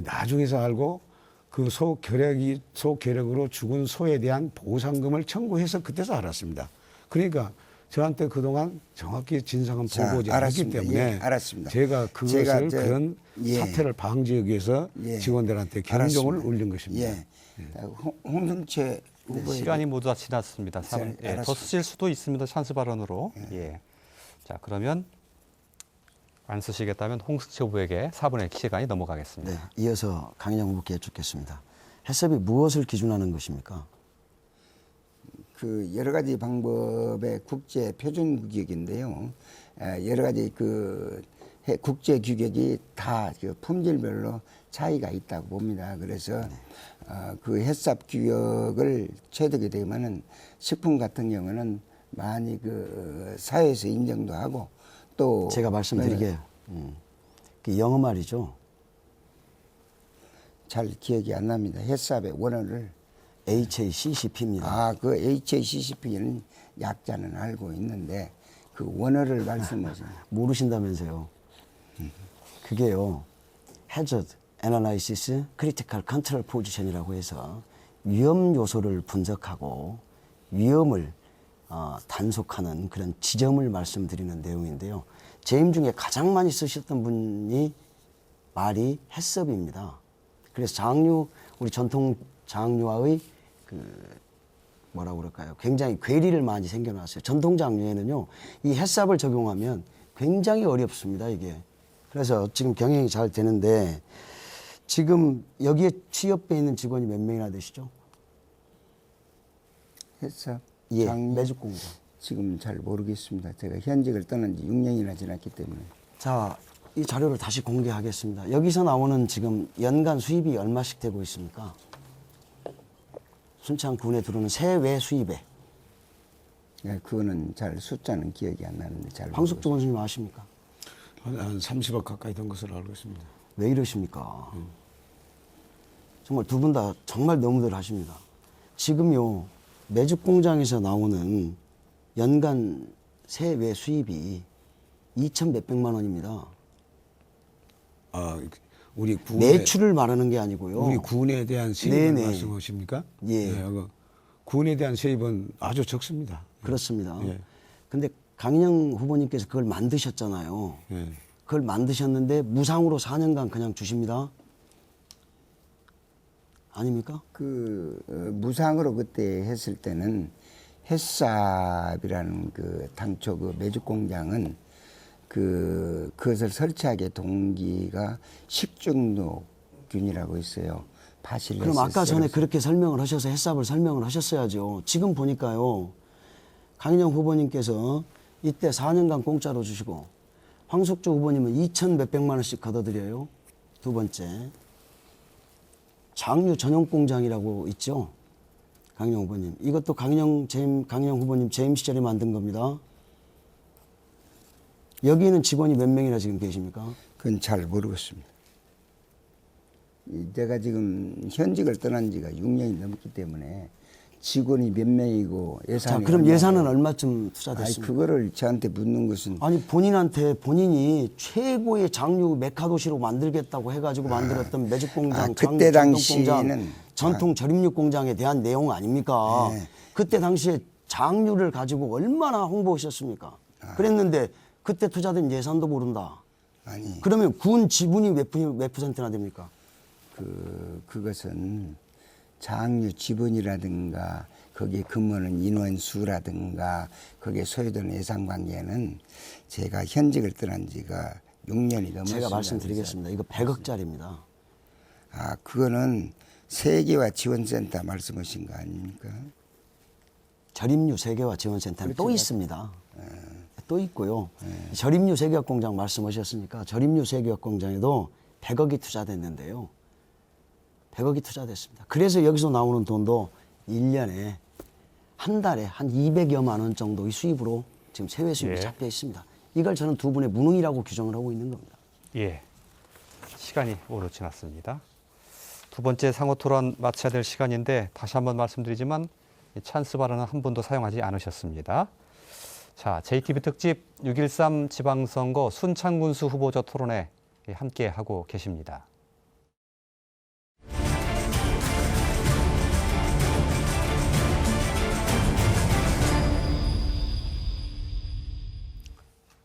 나중에서 알고 그 소 결핵으로 죽은 소에 대한 보상금을 청구해서 그때서 알았습니다. 그러니까 저한테 그동안 정확히 진상은 보고지 않았기 때문에 알았습니다. 제가 그것을 그런 사태를 방지하기 위해서 직원들한테 경종을 울린 것입니다. 홍승채 후보에게 시간이 모두 다 지났습니다. 알았습니다. 더 쓰실 수도 있습니다. 찬스 발언으로. 자, 그러면 안 쓰시겠다면 홍승채 후보에게 4분의 시간이 넘어가겠습니다. 네, 이어서 강인영 후보께 여쭙겠습니다. 해썹이 무엇을 기준하는 것입니까? 그 여러 가지 방법의 국제 표준 규격인데요. 여러 가지 그 국제 규격이 다 그 품질별로 차이가 있다고 봅니다. 그래서 그 햇삽 규격을 채우게 되면은 식품 같은 경우는 많이 그 사회에서 인정도 하고 또 제가 말씀드리게 그 영어 말이죠. 잘 기억이 안 납니다. 햇삽의 원어를 HACCP입니다. 그 HACCP는 약자는 알고 있는데 그 원어를 말씀하시면 모르신다면서요. 그게요. Hazard Analysis Critical Control Position이라고 해서 위험 요소를 분석하고 위험을 단속하는 그런 지점을 말씀드리는 내용인데요. 재임 중에 가장 많이 쓰셨던 분이 말이 해썹입니다. 그래서 장류, 우리 전통 장류와의 뭐라고 그럴까요? 굉장히 괴리를 많이 생겨났어요. 전통 장류에는요, 이 해삽을 적용하면 굉장히 어렵습니다, 이게. 그래서 지금 경영이 잘 되는데, 지금 여기에 취업돼 있는 직원이 몇 명이나 되시죠? 했어. 예, 장류? 매죽공장. 지금 잘 모르겠습니다. 제가 현직을 떠난 지 6년이나 지났기 때문에. 자, 이 자료를 다시 공개하겠습니다. 여기서 나오는 지금 연간 수입이 얼마씩 되고 있습니까? 순창군에 들어오는 세외 수입에. 예, 그거는 잘 숫자는 기억이 안 나는데 잘. 황숙주 원수님 아십니까? 한 30억 가까이 된 것으로 알고 있습니다. 왜 이러십니까? 정말 두 분 다 정말 너무들 하십니다. 지금요, 매죽 공장에서 나오는 연간 세외 수입이 2천 몇백만 원입니다. 우리 군에 매출을 말하는 게 아니고요. 우리 군에 대한 세입을 네네. 말씀하십니까? 예. 군에 대한 세입은 아주 적습니다. 그렇습니다. 예. 근데 강인영 후보님께서 그걸 만드셨잖아요. 예. 그걸 만드셨는데 무상으로 4년간 그냥 주십니다. 아닙니까? 무상으로 그때 했을 때는 햇삽이라는 당초 매죽 공장은 그것을 설치하게 동기가 식중독균이라고 있어요. 바실레스. 그럼 아까 전에 그렇게 설명을 하셔서 햇삽을 설명을 하셨어야죠. 지금 보니까요, 강인영 후보님께서 이때 4년간 공짜로 주시고 황숙주 후보님은 2천 몇백만 원씩 걷어들여요. 두 번째, 장류 전용 공장이라고 있죠. 강인영 후보님, 이것도 강인영 후보님 재임 시절에 만든 겁니다. 여기는 직원이 몇 명이나 지금 계십니까? 그건 잘 모르겠습니다. 내가 지금 현직을 떠난 지가 6년이 넘기 때문에 직원이 몇 명이고 자, 예산이 그럼 얼마고. 예산은 얼마쯤 아니, 투자됐습니까? 그거를 저한테 묻는 것은 아니, 본인한테 본인이 최고의 장류 메카도시로 만들겠다고 해가지고 만들었던 매죽공장, 그때 당시에는 전통 절임육 공장에 대한 내용 아닙니까? 네. 그때 당시에 장류를 가지고 얼마나 홍보하셨습니까? 그랬는데 그때 투자된 예산도 모른다. 아니 그러면 군 지분이 몇 퍼센트나 됩니까? 그것은 장류 지분이라든가 거기에 근무하는 인원수라든가 거기에 소요되는 예산 관계는 제가 현직을 떠난 지가 6년이 넘었습니다. 제가 말씀드리겠습니다. 이거 100억짜리입니다. 그거는 세계화 지원센터 말씀하신 거 아닙니까? 절임류 세계화 지원센터는 또 그렇죠. 있습니다. 또 있고요. 절임류 세계화 공장 말씀하셨으니까 절임류 세계화 공장에도 100억이 투자됐는데요. 100억이 투자됐습니다. 그래서 여기서 나오는 돈도 1년에 한 달에 한 200여만 원 정도의 수입으로 지금 세외 수입이 잡혀 있습니다. 이걸 저는 두 분의 무능이라고 규정을 하고 있는 겁니다. 예, 시간이 오래 지났습니다. 두 번째 상호 토론 마쳐야 될 시간인데 다시 한번 말씀드리지만 이 찬스 발언은 한 번도 사용하지 않으셨습니다. 자, JTB 특집 6.13 지방선거 순창군수 후보자 토론회 함께 하고 계십니다.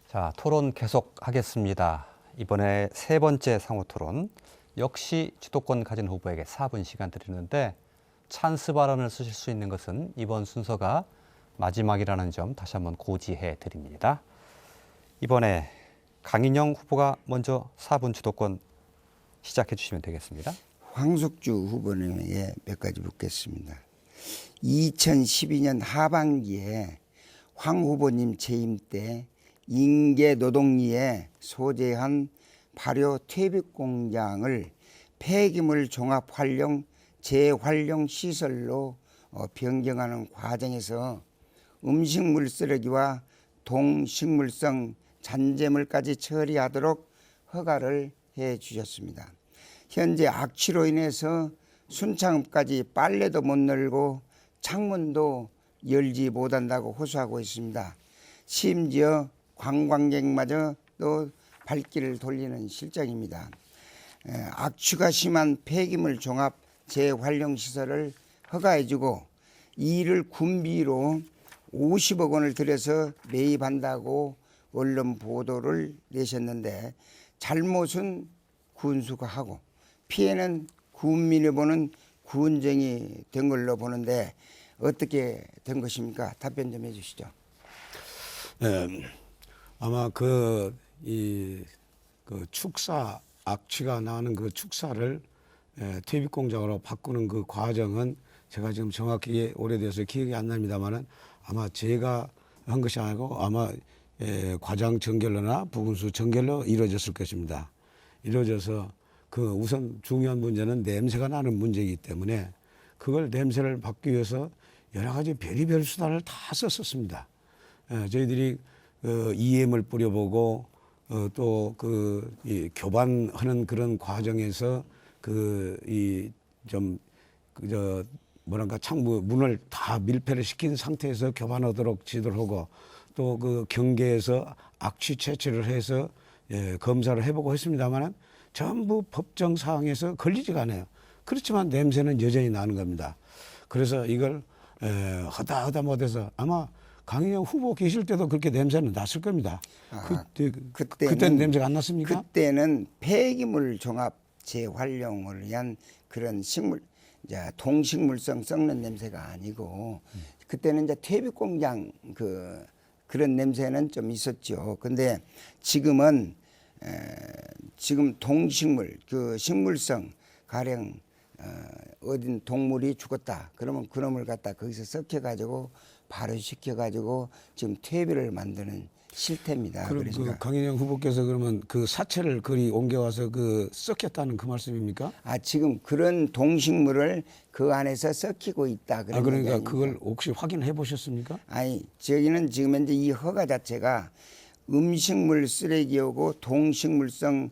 자, 토론 계속하겠습니다. 이번에 세 번째 상호 토론, 역시 주도권 가진 후보에게 4분 시간 드리는데 찬스 발언을 쓰실 수 있는 것은 이번 순서가 마지막이라는 점 다시 한번 고지해 드립니다. 이번에 강인영 후보가 먼저 4분 주도권 시작해 주시면 되겠습니다. 황숙주 후보님에게 몇 가지 묻겠습니다. 2012년 하반기에 황 후보님 재임 때 인계 노동리에 소재한 발효 퇴비 공장을 폐기물 종합 활용 재활용 시설로 변경하는 과정에서 음식물 쓰레기와 동식물성 잔재물까지 처리하도록 허가를 해 주셨습니다. 현재 악취로 인해서 순창읍까지 빨래도 못 널고 창문도 열지 못한다고 호소하고 있습니다. 심지어 관광객마저도 발길을 돌리는 실정입니다. 악취가 심한 폐기물 종합 재활용 시설을 허가해주고 이를 군비로 50억 원을 들여서 매입한다고 언론 보도를 내셨는데 잘못은 군수가 하고 피해는 군민이 보는 군정이 된 걸로 보는데 어떻게 된 것입니까? 답변 좀 해주시죠. 아마 그 축사 악취가 나는 그 축사를 퇴비 공장으로 바꾸는 그 과정은 제가 지금 정확히 오래돼서 기억이 안 납니다만은 아마 제가 한 것이 아니고 아마 과장 정결로나 부군수 정결로 이루어졌을 것입니다. 이루어져서 그 우선 중요한 문제는 냄새가 나는 문제이기 때문에 그걸 냄새를 막기 위해서 여러 가지 별의별 수단을 다 썼었습니다. 저희들이 EM을 뿌려보고 또 이 교반하는 그런 과정에서 뭐랄까 창문 문을 다 밀폐를 시킨 상태에서 교반하도록 지도를 하고 또 그 경계에서 악취 채취를 해서 검사를 해보고 했습니다만은 전부 법정 사항에서 걸리지가 않아요. 그렇지만 냄새는 여전히 나는 겁니다. 그래서 이걸 하다 못해서 아마 강인영 후보 계실 때도 그렇게 냄새는 났을 겁니다. 그때는 냄새가 안 났습니까? 그때는 폐기물 종합 재활용을 위한 그런 동식물성 썩는 냄새가 아니고 그때는 이제 퇴비 공장 그런 냄새는 좀 있었죠. 근데 지금은 지금 동식물 식물성 가령 어딘 동물이 죽었다. 그러면 그놈을 갖다 거기서 썩혀가지고 발효시켜가지고 지금 퇴비를 만드는 실태입니다. 그럼 그 강인영 후보께서 그러면 그 사체를 그리 옮겨와서 썩혔다는 그 말씀입니까? 지금 그런 동식물을 그 안에서 썩히고 있다. 그러니까 그걸 혹시 확인해 보셨습니까? 저기는 지금 현재 이 허가 자체가 음식물 쓰레기하고 동식물성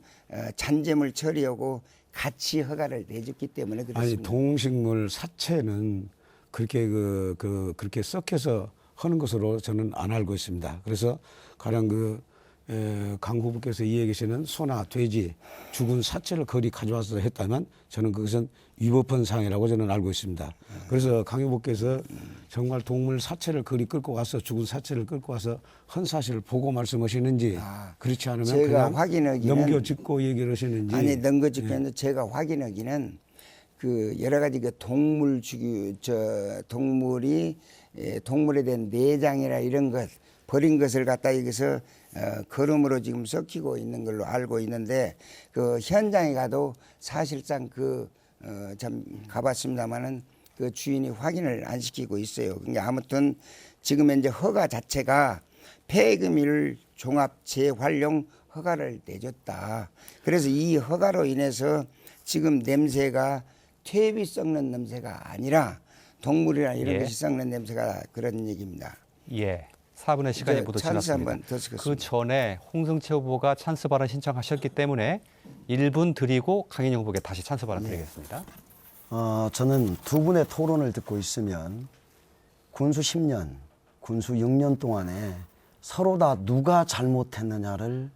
잔재물 처리하고 같이 허가를 내줬기 때문에 그렇습니다. 동식물 사체는 그렇게 그렇게 썩혀서 하는 것으로 저는 안 알고 있습니다. 그래서 가령 강 후보께서 이야기 계시는 소나 돼지 죽은 사체를 거리 가져와서 했다면 저는 그것은 위법한 사항이라고 저는 알고 있습니다. 그래서 강 후보께서 정말 동물 사체를 거리 끌고 와서 죽은 사체를 끌고 와서 한 사실을 보고 말씀하시는지 그렇지 않으면 제가 그냥 확인하기는 넘겨짚고 얘기를 하시는지 넘겨짚기는 제가 확인하기는 여러 가지 동물에 대한 내장이나 이런 것 버린 것을 갖다 여기서 거름으로 지금 썩히고 있는 걸로 알고 있는데 그 현장에 가도 사실상 참 가봤습니다만은 그 주인이 확인을 안 시키고 있어요. 그러니까 아무튼 지금 현재 허가 자체가 폐기물 종합 재활용 허가를 내줬다. 그래서 이 허가로 인해서 지금 냄새가 퇴비 썩는 냄새가 아니라 동물이나 이런 것이 썩는 냄새가 그런 얘기입니다. 4분의 시간이 모두 찬스 지났습니다. 한번 더 쓰겠습니다. 그 전에 홍승채 후보가 찬스 발언 신청하셨기 때문에 1분 드리고 강인영 후보에게 다시 찬스 발언 드리겠습니다. 저는 두 분의 토론을 듣고 있으면 군수 10년, 군수 6년 동안에 서로 다 누가 잘못했느냐를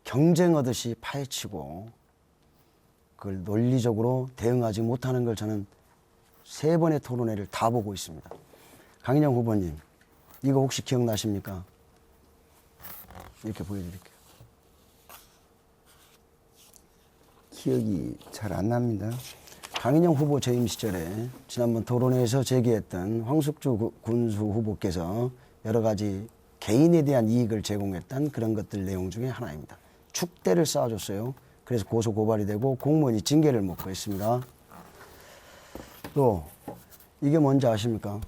경쟁하듯이 파헤치고 그걸 논리적으로 대응하지 못하는 걸 저는 3번의 토론회를 다 보고 있습니다. 강인영 후보님, 이거 혹시 기억나십니까? 이렇게 보여드릴게요. 기억이 잘 안 납니다. 강인영 후보 재임 시절에 지난번 토론회에서 제기했던 황숙주 군수 후보께서 여러 가지 개인에 대한 이익을 제공했던 그런 것들 내용 중에 하나입니다. 축대를 쌓아줬어요. 그래서 고소 고발이 되고 공무원이 징계를 먹고 있습니다. 또 이게 뭔지 아십니까?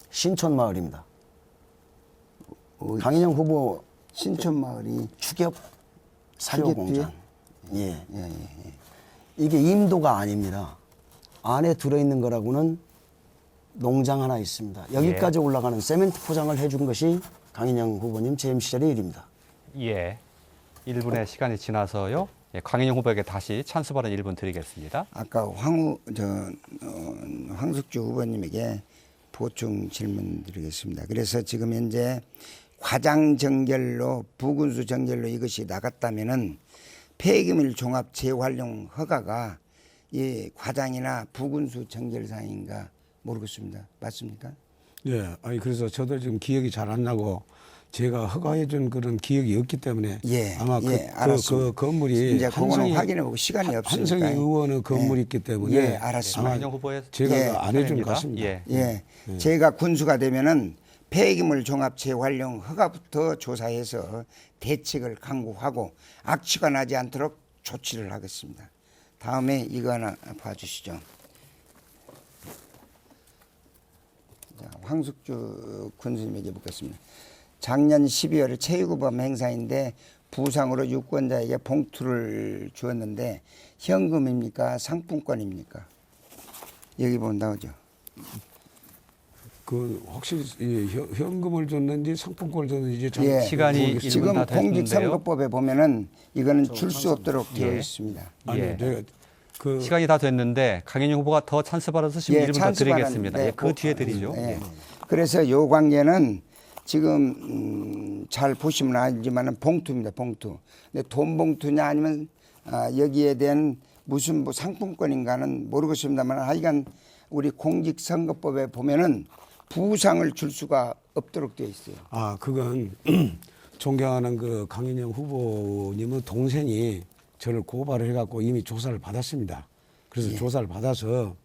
신촌마을입니다. 강인영 후보 신촌마을이 추격 사료 추격지에? 공장. 예. 이게 임도가 아닙니다. 안에 들어있는 거라고는 농장 하나 있습니다. 여기까지 올라가는 세멘트 포장을 해준 것이 강인영 후보님 재임 시절의 일입니다. 1분의 시간이 지나서요. 강인영 후보에게 다시 찬스 발언 1분 드리겠습니다. 아까 황숙주 후보님에게 보충 질문 드리겠습니다. 그래서 지금 현재 과장 정결로 부군수 정결로 이것이 나갔다면은 폐기물 종합 재활용 허가가 이 과장이나 부군수 정결사인가 모르겠습니다. 맞습니까? 예, 아니 그래서 저도 지금 기억이 잘 안 나고 제가 허가해준 그런 기억이 없기 때문에 예, 아마 알았습니다. 그 건물이 이제 그거는 확인해보고 시간이 없으니까. 한성희 의원의 건물이 있기 때문에 예, 알았습니다. 강인영 후보의 제가 예, 안 해준 것 차례입니다. 같습니다. 예. 예, 제가 군수가 되면은 폐기물 종합 재활용 허가부터 조사해서 대책을 강구하고 악취가 나지 않도록 조치를 하겠습니다. 다음에 이거 하나 봐주시죠. 자, 황숙주 군수님에게 묻겠습니다. 작년 12월 체육범 행사인데 부상으로 유권자에게 봉투를 주었는데 현금입니까? 상품권입니까? 여기 보면 나오죠. 그 혹시 이 현금을 줬는지 상품권을 줬는지 잘 예. 시간이 모르겠습니다. 일분 지금 다 됐는데요. 공직선거법에 보면은 이거는 줄 수 없도록 되어 예. 있습니다. 아니 예. 내가 그 시간이 다 됐는데 강인영 후보가 더 찬스 발언 쓰시면 1분 더 찬스 발언, 드리겠습니다. 네, 예, 그 뒤에 드리죠. 예. 그래서 요 관계는 지금 잘 보시면 알지만은 봉투입니다. 봉투. 근데 돈 봉투냐 아니면 여기에 대한 무슨 뭐 상품권인가는 모르겠습니다만 하여간 우리 공직선거법에 보면은 부상을 줄 수가 없도록 되어 있어요. 아 그건 존경하는 그 강인영 후보님의 동생이 저를 고발을 해갖고 이미 조사를 받았습니다. 그래서 조사를 받아서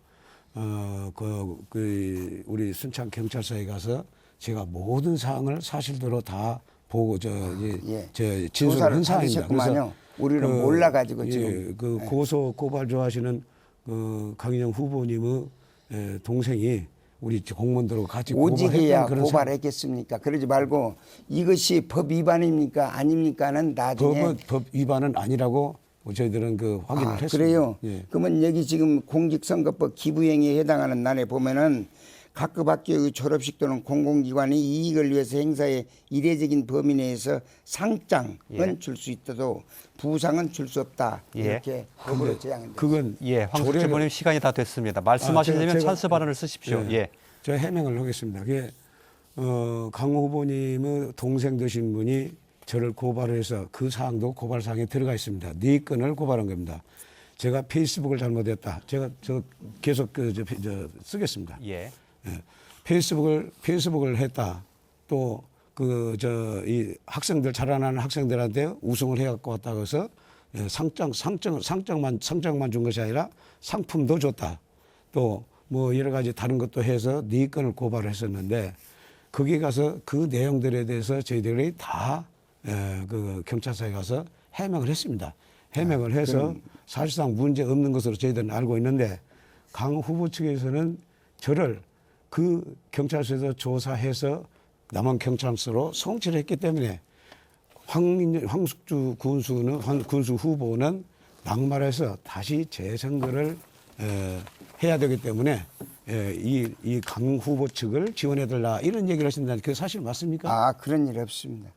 그 우리 순창 경찰서에 가서 제가 모든 사항을 사실대로 다 보고 저 진술을 조사를 한 사항입니다. 받으셨구만요. 우리는 몰라가지고 지금. 그 고소 고발 좋아하시는 그 강인영 후보님의 동생이 우리 공무원들하고 같이 오직이야 고발했던 그런 고발했겠습니까? 그러지 말고 이것이 법 위반입니까 아닙니까는 나중에 법 위반은 아니라고 저희들은 그 확인을 했습니다. 그래요? 예. 그러면 여기 지금 공직선거법 기부행위에 해당하는 날에 보면은 각급 학교의 졸업식 또는 공공기관이 이익을 위해서 행사의 이례적인 범위 내에서 상장은 줄 수 있어도 부상은 줄 수 없다. 예. 이렇게 법으로 제한을 그건 예, 황숙주 후보님 시간이 다 됐습니다. 말씀하시려면 제가- 찬스 발언을 쓰십시오. 예. 제가 해명을 하겠습니다. 그게 강호 후보님의 동생 되신 분이 저를 고발해서 그 사항도 고발 사항에 들어가 있습니다. 네 건을 고발한 겁니다. 제가 페이스북을 잘못했다. 제가 계속 쓰겠습니다. 예. 예. 페이스북을 했다. 또 이 학생들 자라나는 학생들한테 우승을 해갖고 왔다고 해서 상장만 준 것이 아니라 상품도 줬다. 또 뭐 여러 가지 다른 것도 해서 네 건을 고발을 했었는데 거기 가서 그 내용들에 대해서 저희들이 다 그 경찰서에 가서 해명을 했습니다. 해명을 해서 사실상 문제 없는 것으로 저희들은 알고 있는데 강 후보 측에서는 저를 그 경찰서에서 조사해서 남원경찰서로 송치를 했기 때문에 황숙주 군수 후보는 낙마해서 다시 재선거를 해야 되기 때문에 이 강 후보 측을 지원해달라 이런 얘기를 하신다는 그 사실 맞습니까? 그런 일 없습니다.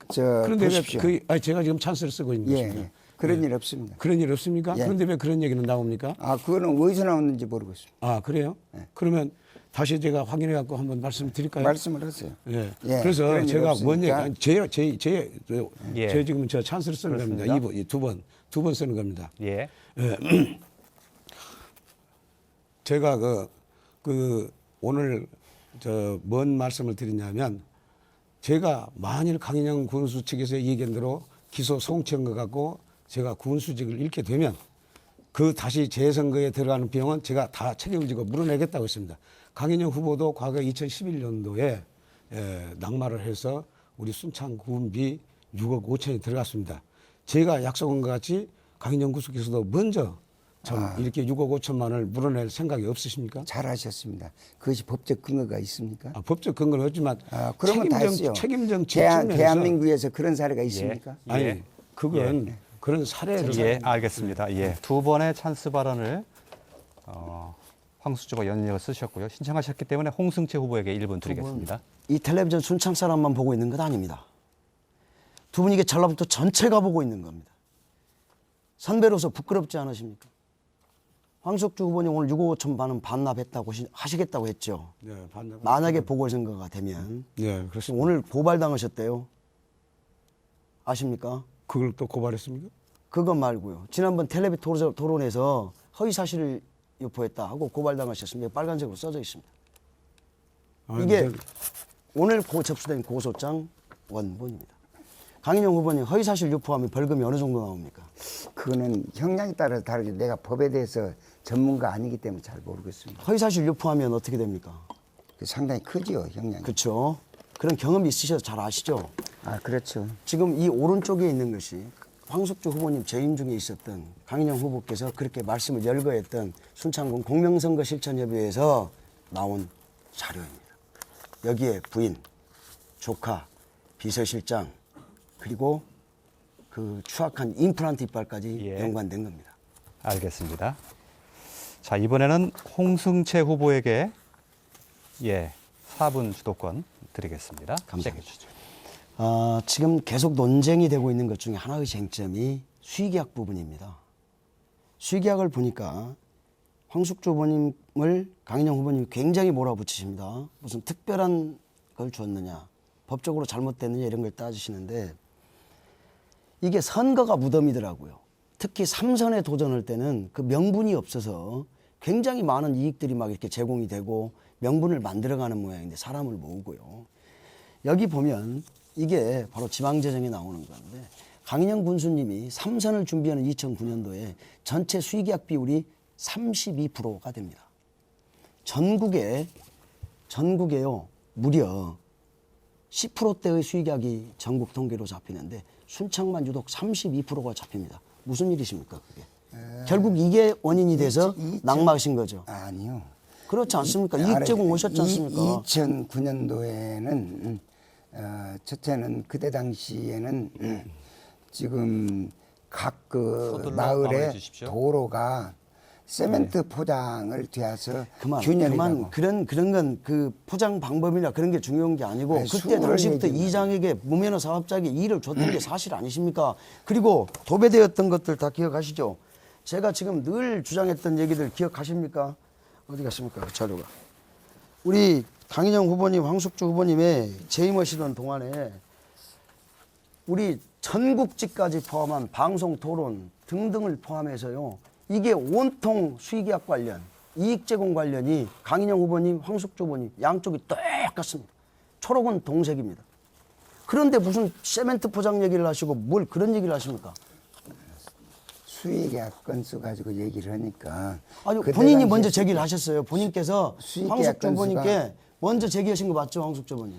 그런데 보십시오. 제가 지금 찬스를 쓰고 있는 것입니다. 그런 일 없습니다. 그런 일 없습니까? 예. 그런데 왜 그런 얘기는 나옵니까? 그거는 어디서 나왔는지 모르겠습니다. 아 그래요? 그러면 다시 제가 확인해 갖고 한번 말씀드릴까요? 말씀을 하세요. 예. 예, 그래서 그런 일 제가 뭔 얘기, 없으니까. 제 지금 저 찬스를 쓰는 그렇습니다. 겁니다. 두 번 쓰는 겁니다. 예. 제가 오늘 뭔 말씀을 드리냐면 제가 만일 강인영 군수 측에서 얘기한 대로 기소 송치한 것 같고 제가 군수직을 잃게 되면 그 다시 재선거에 들어가는 비용은 제가 다 책임을 지고 물어내겠다고 했습니다. 강인영 후보도 과거 2011년도에 낙마를 해서 우리 순창 군비 6억 5천이 들어갔습니다. 제가 약속한 것 같이 강인영 군수께서도 먼저 이렇게 6억 5천만 원을 물어낼 생각이 없으십니까? 잘하셨습니다. 그것이 법적 근거가 있습니까? 법적 근거는 없지만 그러면 다 했어요. 책임정 측면에서 대한민국에서 그런 사례가 있습니까? 아니 그건 그런 사례를 예, 알겠습니다. 예. 두 번의 찬스 발언을 황숙주가 연역을 쓰셨고요. 신청하셨기 때문에 홍승채 후보에게 1분 드리겠습니다. 이 텔레비전 순창 사람만 보고 있는 것 아닙니다. 두 분 이게 전라북도 전체가 보고 있는 겁니다. 선배로서 부끄럽지 않으십니까? 황숙주 후보님 오늘 6억 5천 만원 반납했다고 하시겠다고 했죠. 네, 반납. 만약에 보궐선거가 되면 네, 그렇습니다. 오늘 고발당하셨대요. 아십니까? 그걸 또 고발했습니까? 그것 말고요. 지난번 텔레비 토론에서 허위 사실을 유포했다 하고 고발당하셨습니다. 빨간색으로 써져 있습니다. 아니, 이게 저- 오늘 접수된 고소장 원본입니다. 강인영 후보님 허위 사실 유포하면 벌금이 어느 정도 나옵니까? 그거는 형량에 따라서 다르게 내가 법에 대해서 전문가 아니기 때문에 잘 모르겠습니다. 허위 사실 유포하면 어떻게 됩니까? 상당히 크지요, 형량이. 그렇죠. 그런 경험이 있으셔서 잘 아시죠? 아, 그렇죠. 지금 이 오른쪽에 있는 것이 황숙주 후보님 재임 중에 있었던 강인영 후보께서 그렇게 말씀을 열거했던 순창군 공명선거실천협의회에서 나온 자료입니다. 여기에 부인, 조카, 비서실장 그리고 그 추악한 임플란트 이빨까지 예. 연관된 겁니다. 알겠습니다. 자, 이번에는 홍승채 후보에게 4분 주도권 드리겠습니다. 시작해 주시죠. 지금 계속 논쟁이 되고 있는 것 중에 하나의 쟁점이 수의계약 부분입니다. 수의계약을 보니까 황숙주 후보님을 강인영 후보님이 굉장히 몰아붙이십니다. 무슨 특별한 걸 줬느냐, 법적으로 잘못됐느냐 이런 걸 따지시는데 이게 선거가 무덤이더라고요. 특히 3선에 도전할 때는 그 명분이 없어서 굉장히 많은 이익들이 막 이렇게 제공이 되고 명분을 만들어가는 모양인데 사람을 모으고요. 여기 보면 이게 바로 지방재정에 나오는 건데 강인영 군수님이 3선을 준비하는 2009년도에 전체 수의계약 비율이 32%가 됩니다. 전국에요 무려 10%대의 수의계약이 전국 통계로 잡히는데 순창만 유독 32%가 잡힙니다. 무슨 일이십니까 그게? 결국 이게 원인이 돼서 낙마하신 거죠. 아니요. 그렇지 않습니까? 이익 제공 오셨지 않습니까? 2009년도에는 첫째는 그때 당시에는 지금 각 그 서둘러 마을에 마무리해 주십시오. 도로가 세멘트 포장을 되어서 그만 균열이라고. 그런 건 그 포장 방법이나 그런 게 중요한 게 아니고 아니, 그때 수를 당시부터 얘기해요. 이장에게 무면허 사업자에게 일을 줬던 게 사실 아니십니까? 그리고 도배되었던 것들 다 기억하시죠? 제가 지금 늘 주장했던 얘기들 기억하십니까? 어디 갔습니까? 그 자료가. 우리 강인영 후보님, 황숙주 후보님의 재임하시던 동안에 우리 전국지까지 포함한 방송 토론 등등을 포함해서요. 이게 온통 수의계약 관련, 이익 제공 관련이 강인영 후보님, 황숙주 후보님 양쪽이 똑같습니다. 초록은 동색입니다. 그런데 무슨 세멘트 포장 얘기를 하시고 뭘 그런 얘기를 하십니까? 수의계약 건수 가지고 얘기를 하니까. 아니 그때 본인이 당시에 먼저 제기를 하셨어요. 본인께서 수의계약 황숙주 건수가- 후보님께 먼저 제기하신 거 맞죠, 황숙주 후보님?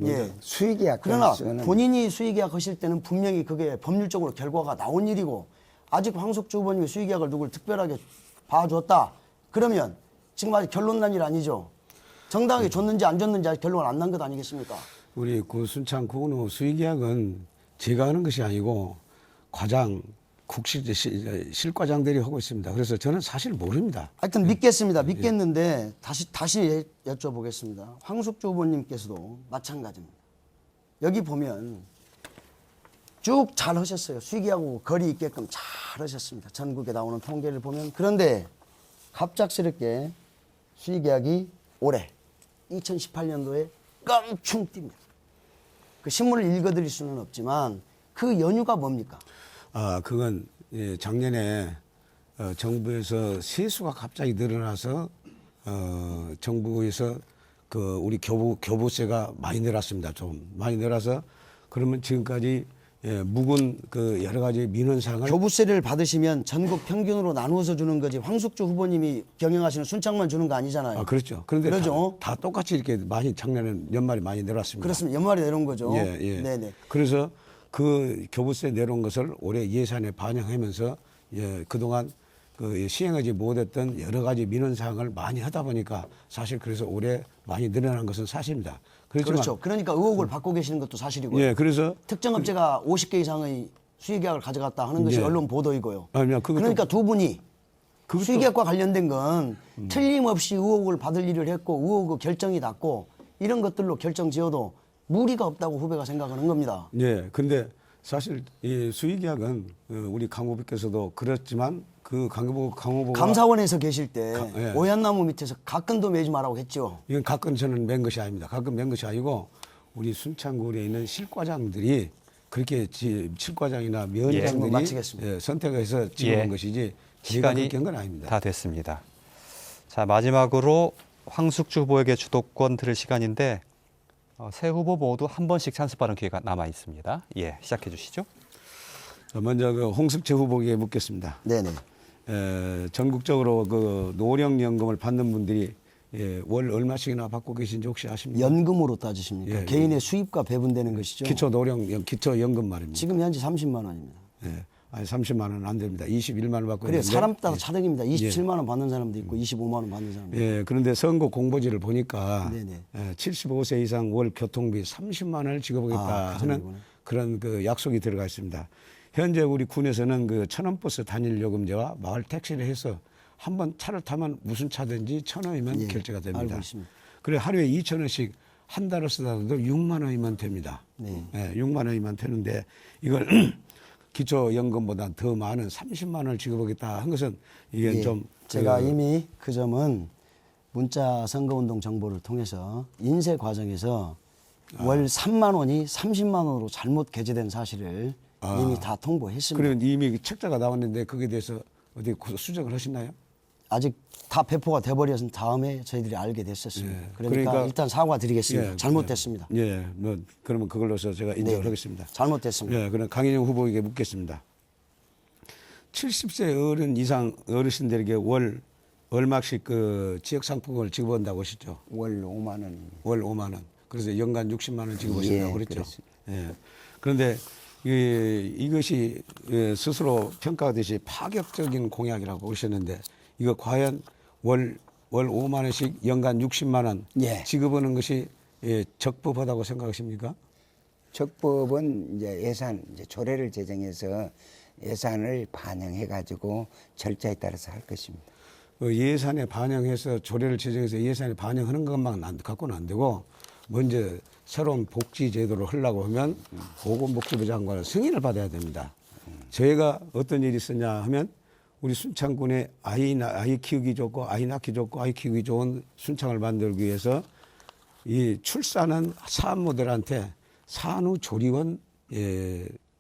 예. 수의계약 그러나 건수는 본인이 수의계약 하실 때는 분명히 그게 법률적으로 결과가 나온 일이고 아직 황숙주 후보님이 수의계약을 누굴 특별하게 봐줬다. 그러면 지금 아직 결론 난 일 아니죠. 정당하게 줬는지 안 줬는지 아직 결론 안 난 것 아니겠습니까? 우리 그 순창 구노 수의계약은 제가 하는 것이 아니고 과장, 실과장들이 하고 있습니다. 그래서 저는 사실 모릅니다. 하여튼 믿겠습니다. 믿겠는데 다시 여쭤보겠습니다. 황숙주 후보님께서도 마찬가지입니다. 여기 보면 쭉 잘 하셨어요. 수의계약하고 거리 있게끔 잘 하셨습니다. 전국에 나오는 통계를 보면. 그런데 갑작스럽게 수의계약이 올해 2018년도에 껑충 뜁니다. 그 신문을 읽어드릴 수는 없지만 그 연유가 뭡니까? 그건 작년에 정부에서 세수가 갑자기 늘어나서 정부에서 그 우리 교부세가 많이 늘었습니다. 좀 많이 늘어서 그러면 지금까지 묵은 그 여러 가지 민원사항을 교부세를 받으시면 전국 평균으로 나누어서 주는 거지 황숙주 후보님이 경영하시는 순창만 주는 거 아니잖아요. 그렇죠. 그런데 그러죠. 다 똑같이 이렇게 많이 작년에 연말에 많이 늘었습니다. 그렇습니다. 연말에 내놓은 거죠. 예. 네네. 그래서 그 교부세 내려온 것을 올해 예산에 반영하면서 그동안 그 시행하지 못했던 여러 가지 민원 사항을 많이 하다 보니까 사실 그래서 올해 많이 늘어난 것은 사실입니다. 그렇지만 그렇죠. 그러니까 의혹을 받고 계시는 것도 사실이고요. 예, 그래서 특정 업체가 50개 이상의 수의계약을 가져갔다 하는 것이 예. 언론 보도이고요. 아니면 그것도- 그러니까 두 분이 그것도- 수의계약과 관련된 건 틀림없이 의혹을 받을 일을 했고 의혹 결정이 났고 이런 것들로 결정 지어도 무리가 없다고 후배가 생각하는 겁니다. 예, 근데 사실 이 수의계약은 우리 강후보께서도 그렇지만 그 강후보가 감사원에서 계실 때 예. 오얏나무 밑에서 가끔도 매지 말라고 했죠. 이건 가끔 저는 맨 것이 아닙니다. 가끔 맨 것이 아니고 우리 순창군에 있는 실과장들이 그렇게 실과장이나 질문 면장들이 마치겠습니다. 선택해서 찍어온 예. 것이지 시간이 그렇게 한 건 아닙니다. 다 됐습니다. 자, 마지막으로 황숙주 후보에게 주도권 들을 시간인데 세 후보 모두 한 번씩 찬스 발언 기회가 남아 있습니다. 예, 시작해 주시죠. 먼저 그 홍석채 후보에게 묻겠습니다. 네네. 전국적으로 그 노령연금을 받는 분들이 월 얼마씩이나 받고 계신지 혹시 아십니까? 연금으로 따지십니까? 예, 개인의 수입과 배분되는 것이죠. 기초연금 말입니다. 지금 현재 30만 원입니다. 예. 아니 30만 원은 안 됩니다. 21만 원 받고 그래 있는데. 사람 따라 차등입니다. 27만 원 받는 사람도 있고 25만 원 받는 사람도 있고. 예, 그런데 선거 공보지를 보니까 네네. 75세 이상 월 교통비 30만 원을 지급하겠다 그 하는 정도구나. 그런 그 약속이 들어가 있습니다. 현재 우리 군에서는 그 천원버스 단일 요금제와 마을 택시를 해서 한번 차를 타면 무슨 차든지 1,000원이면 예, 결제가 됩니다. 알고 있습니다. 그래 하루에 2,000원씩 한 달을 쓰다도 6만 원이면 됩니다. 네. 예, 6만 원이면 되는데 이걸 기초연금보다 더 많은 30만 원을 지급하겠다 한 것은 이게 예, 좀 제가 이미 그 점은 문자 선거운동 정보를 통해서 인쇄 과정에서 월 3만 원이 30만 원으로 잘못 게재된 사실을 이미 다 통보했습니다. 그러면 이미 책자가 나왔는데 거기에 대해서 어디 수정을 하시나요? 아직 다 배포가 돼버려서 다음에 저희들이 알게 됐었습니다. 예, 그러니까, 그러니까- 일단 사과드리겠습니다. 예, 잘못됐습니다. 예, 뭐 그러면 그걸로서 제가 인정을 네, 하겠습니다. 잘못됐습니다. 예, 그럼 강인영 후보에게 묻겠습니다. 70세 어른 이상 어르신들에게 월 얼마씩 그 지역 상품을 지급한다고 하셨죠? 월 5만 원입니다. 월 5만 원. 그래서 연간 60만 원 지급하신다고 예, 그랬죠. 그렇습니다. 예. 그런데 이것이 스스로 평가하듯이 파격적인 공약이라고 하셨는데 이거 과연 월 5만 원씩 연간 60만 원 예. 지급하는 것이 적법하다고 생각하십니까? 적법은 이제 예산 이제 조례를 제정해서 예산을 반영해 가지고 절차에 따라서 할 것입니다. 그 예산에 반영해서 조례를 제정해서 예산에 반영하는 것만 갖고는 안 되고 먼저 새로운 복지 제도를 하려고 하면 보건복지부 장관의 승인을 받아야 됩니다. 저희가 어떤 일이 있었냐 하면 우리 순창군에 아이 키우기 좋고 아이 낳기 좋고 아이 키우기 좋은 순창을 만들기 위해서 이 출산한 산모들한테 산후조리원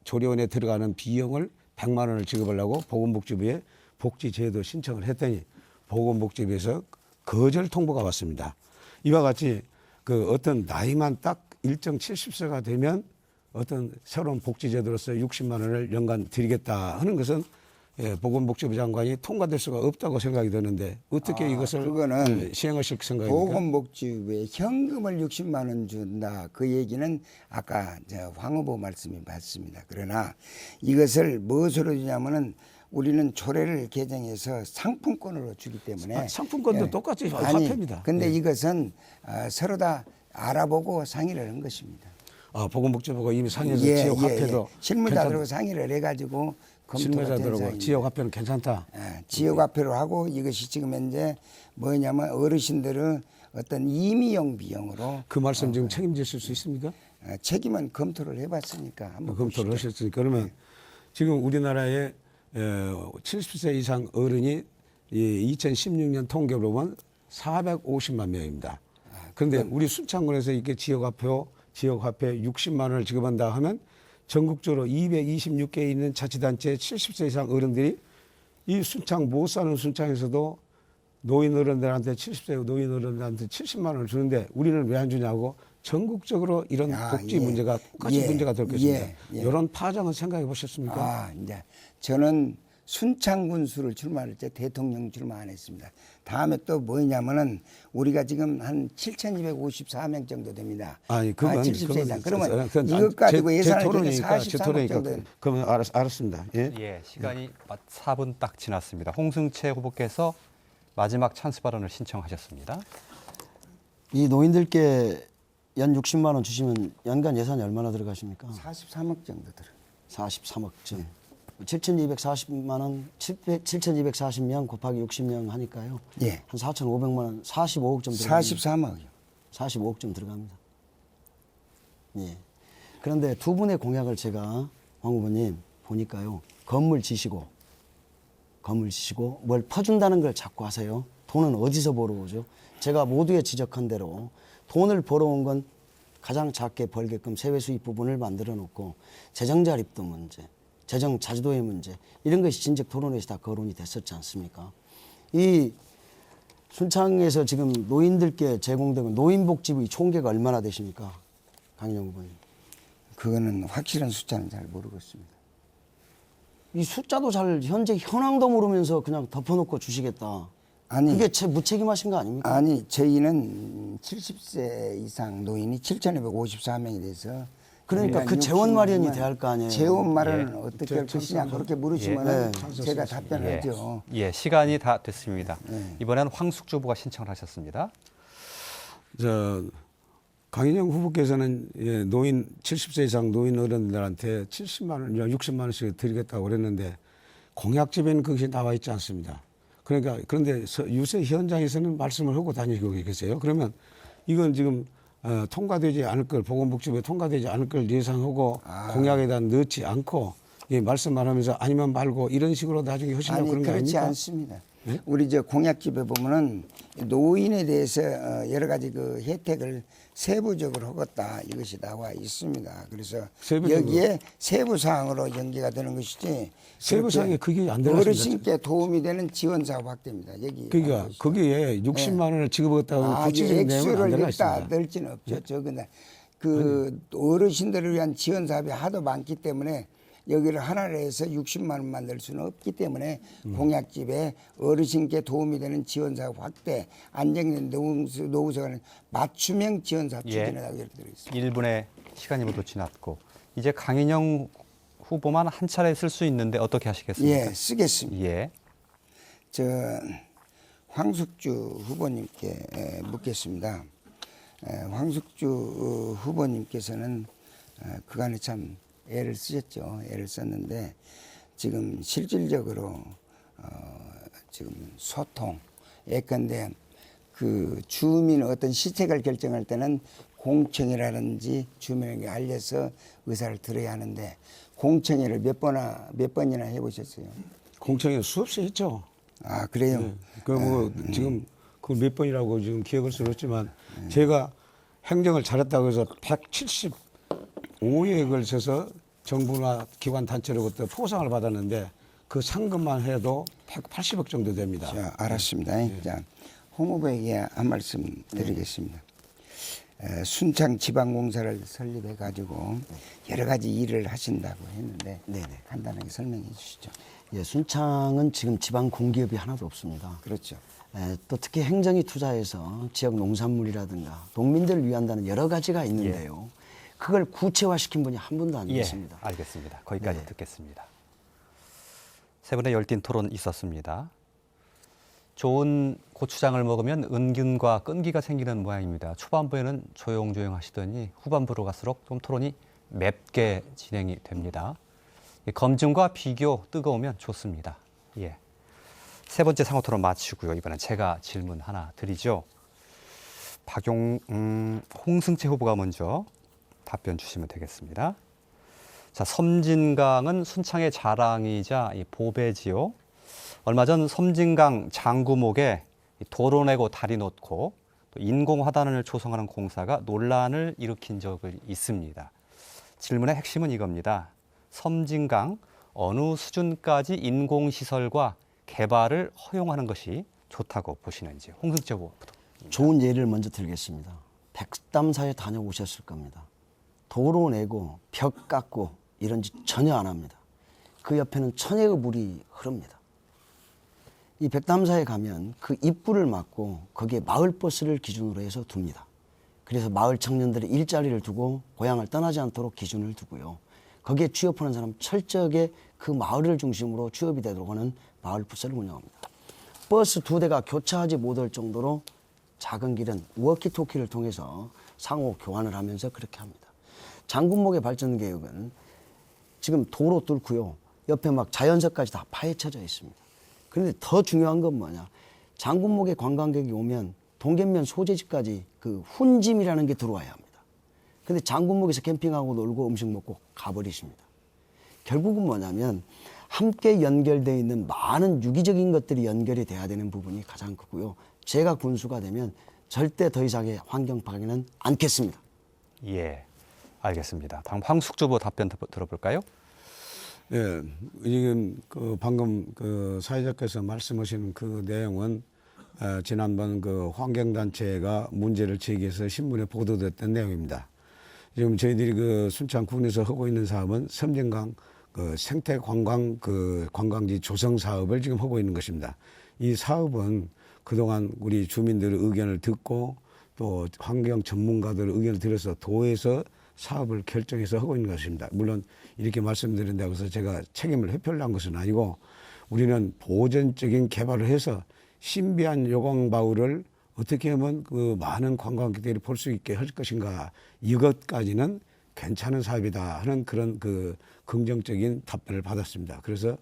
조리원에 들어가는 비용을 100만 원을 지급하려고 보건복지부에 복지제도 신청을 했더니 보건복지부에서 거절 통보가 왔습니다. 이와 같이 그 어떤 나이만 딱 일정 70세가 되면 어떤 새로운 복지제도로서 60만 원을 연간 드리겠다 하는 것은 보건복지부 장관이 통과될 수가 없다고 생각이 드는데 어떻게 이것을 그거는 시행하실 생각입니까? 보건복지부에 현금을 60만 원 준다. 그 얘기는 아까 황 후보 말씀이 맞습니다. 그러나 이것을 무엇으로 주냐면은 우리는 조례를 개정해서 상품권으로 주기 때문에 상품권도 똑같이 아니, 화폐입니다. 근데 이것은 서로 다 알아보고 상의를 한 것입니다. 보건복지부가 이미 상의해서 지역 화폐도 실무자들하고 상의를 해가지고 검토가 된 실무자들하고 사항입니다. 지역 화폐는 괜찮다. 지역 화폐로 하고 이것이 지금 현재 뭐냐면 어르신들은 어떤 임의용 비용으로 그 말씀 지금 책임지실 수 있습니까? 책임은 검토를 해봤으니까 한번 검토를 보시죠. 하셨으니까 그러면 지금 우리나라에 70세 이상 어른이 2016년 통계로 보면 450만 명입니다. 그런데 우리 순창군에서 이렇게 지역화폐 60만 원을 지급한다 하면 전국적으로 226개 있는 자치단체 70세 이상 어른들이 이 순창 못 사는 순창에서도 노인 어른들한테 70세 노인 어른들한테 70만 원을 주는데 우리는 왜 안 주냐고 전국적으로 이런 복지 문제가 똑같이 문제가 될 것입니다. 이런 파장은 생각해 보셨습니까? 이제 저는 순창군수를 출마할 때 대통령 출마 안 했습니다. 다음에 또 뭐냐면은 우리가 지금 한 7,254명 정도 됩니다. 아니 그건 70세 이상. 그러면 그건 이것 가지고 제 예산을 토론이니까 43억 정도. 그러면 알았습니다. 예. 예, 시간이 4분 딱 지났습니다. 홍승채 후보께서 마지막 찬스 발언을 신청하셨습니다. 이 노인들께 연 60만 원 주시면 연간 예산이 얼마나 들어가십니까? 43억 정도 들어. 43억쯤. 7,240만 원, 7,240명 곱하기 60명 하니까요. 예. 한 4,500만 원, 45억쯤 들어갑니다. 43억이요. 45억쯤 들어갑니다. 예. 그런데 두 분의 공약을 제가 황 후보님 보니까요. 건물 지시고 뭘 퍼준다는 걸 자꾸 하세요. 돈은 어디서 벌어오죠? 제가 모두에 지적한 대로 돈을 벌어온 건 가장 작게 벌게끔 세외 수입 부분을 만들어 놓고 재정 자립도 문제, 재정 자주도의 문제 이런 것이 진즉 토론회에서 다 거론이 됐었지 않습니까? 이 순창에서 지금 노인들께 제공되는 노인복지비 총계가 얼마나 되십니까? 강인영 후보님. 그거는 확실한 숫자는 잘 모르고 있습니다. 이 숫자도 잘 현재 현황도 모르면서 그냥 덮어놓고 주시겠다. 아니, 그게 무책임하신 거 아닙니까? 아니 저희는 70세 이상 노인이 7,254명이 돼서 그러니까 그 재원 마련이 돼야 할 거 아니에요. 재원 마련은 예. 어떻게 할 것이냐 그렇게 물으시면 제가 답변하죠. 예, 시간이 다 됐습니다. 이번에는 황숙주 후보가 신청을 하셨습니다. 강인영 후보께서는 예, 노인 70세 이상 노인 어른들한테 70만 원, 60만 원씩 드리겠다고 그랬는데 공약집에는 그것이 나와 있지 않습니다. 그런데 유세 현장에서는 말씀을 하고 다니고 계세요. 그러면 이건 지금 통과되지 않을 걸 보건복지부에 통과되지 않을 걸 예상하고 공약에다 넣지 않고 예, 말씀만 하면서 아니면 말고 이런 식으로 나중에 하시려고 아니 그런 거 그렇지 아닙니까? 않습니다. 네? 우리 저 공약집에 보면은 노인에 대해서 여러 가지 그 혜택을 세부적으로 하겠다 이것이 나와 있습니다. 그래서 세부적으로. 여기에 세부 사항으로 연계가 되는 것이지. 세부 사항에 그게 안 들어갔습니다. 어르신께 도움이 되는 지원 사업 확대입니다. 여기 그러니까 거기에 60만 원을 지급했다고 구체적인 내용은 안 액수를 들어가 냈다 있습니다. 넣을지는 없죠. 저근데 그 어르신들을 위한 지원 사업이 하도 많기 때문에 여기를 하나로 해서 60만 원만 넣을 수는 없기 때문에 공약집에 어르신께 도움이 되는 지원 사업 확대, 안정된 노후세 관련 맞춤형 지원 사업 추진하다고 이렇게 되어 있습니다. 1분의 시간이 모두 지났고 이제 강인영 후보만 한 차례 쓸 수 있는데 어떻게 하시겠습니까? 예, 쓰겠습니다. 예. 저 황숙주 후보님께 묻겠습니다. 황숙주 후보님께서는 그간에 참 애를 쓰셨죠. 애를 썼는데 지금 실질적으로 지금 소통, 예컨대 그 주민 어떤 시책을 결정할 때는 공청회라든지 주민에게 알려서 의사를 들어야 하는데 공청회를 몇 번이나 해보셨어요? 공청회 수없이 했죠. 아 그래요? 네. 지금 그 몇 번이라고 지금 기억을 쓰었지만 제가 행정을 잘했다고 해서 175억에 걸쳐서 정부나 기관 단체로부터 포상을 받았는데 그 상금만 해도 180억 정도 됩니다. 자, 알았습니다. 자, 홍 후보에게 한 말씀 드리겠습니다. 순창 지방공사를 설립해 가지고 여러 가지 일을 하신다고 했는데 간단하게 설명해 주시죠. 예, 순창은 지금 지방 공기업이 하나도 없습니다. 그렇죠. 또 특히 행정이 투자해서 지역 농산물이라든가 농민들을 위한다는 여러 가지가 있는데요. 그걸 구체화시킨 분이 한 분도 안 계십니다. 예, 알겠습니다. 거기까지 듣겠습니다. 세 분의 열띤 토론 있었습니다. 좋은 고추장을 먹으면 은균과 끈기가 생기는 모양입니다. 초반부에는 조용조용 하시더니 후반부로 갈수록 좀 토론이 맵게 진행이 됩니다. 검증과 비교 뜨거우면 좋습니다. 예. 세 번째 상호 토론 마치고요. 이번엔 제가 질문 하나 드리죠. 홍승채 후보가 먼저 답변 주시면 되겠습니다. 자, 섬진강은 순창의 자랑이자 이 보배지요. 얼마 전 섬진강 장구목에 도로 내고 다리 놓고 또 인공 화단을 조성하는 공사가 논란을 일으킨 적이 있습니다. 질문의 핵심은 이겁니다. 섬진강 어느 수준까지 인공시설과 개발을 허용하는 것이 좋다고 보시는지 홍승채 후보부터. 좋은 예를 먼저 들겠습니다. 백담사에 다녀오셨을 겁니다. 도로 내고 벽 깎고 이런 짓 전혀 안 합니다. 그 옆에는 천혜의 물이 흐릅니다. 이 백담사에 가면 그 입구를 막고 거기에 마을버스를 기준으로 해서 둡니다. 그래서 마을 청년들의 일자리를 두고 고향을 떠나지 않도록 기준을 두고요. 거기에 취업하는 사람 철저하게 그 마을을 중심으로 취업이 되도록 하는 마을버스를 운영합니다. 버스 2대가 교차하지 못할 정도로 작은 길은 워키토키를 통해서 상호 교환을 하면서 그렇게 합니다. 장군목의 발전 계획은 지금 도로 뚫고요. 옆에 막 자연석까지 다 파헤쳐져 있습니다. 그런데 더 중요한 건 뭐냐. 장군목에 관광객이 오면 동계면 소재지까지 그 훈짐이라는 게 들어와야 합니다. 근데 장군목에서 캠핑하고 놀고 음식 먹고 가버리십니다. 결국은 뭐냐면 함께 연결되어 있는 많은 유기적인 것들이 연결이 돼야 되는 부분이 가장 크고요. 제가 군수가 되면 절대 더 이상의 환경 파괴는 않겠습니다. 예, 알겠습니다. 다음 황숙주 후보 답변 들어볼까요? 예, 지금 그 방금 그 사회자께서 말씀하신 그 내용은 지난번 그 환경단체가 문제를 제기해서 신문에 보도됐던 내용입니다. 지금 저희들이 그 순창군에서 하고 있는 사업은 섬진강 그 생태 관광 그 관광지 조성 사업을 지금 하고 있는 것입니다. 이 사업은 그동안 우리 주민들의 의견을 듣고 또 환경 전문가들의 의견을 들어서 도에서 사업을 결정해서 하고 있는 것입니다. 물론 이렇게 말씀드린다고 해서 제가 책임을 회피하려는 것은 아니고 우리는 보전적인 개발을 해서 신비한 요강바위를 어떻게 하면 그 많은 관광객들이 볼 수 있게 할 것인가, 이것까지는 괜찮은 사업이다 하는 그런 그 긍정적인 답변을 받았습니다. 그래서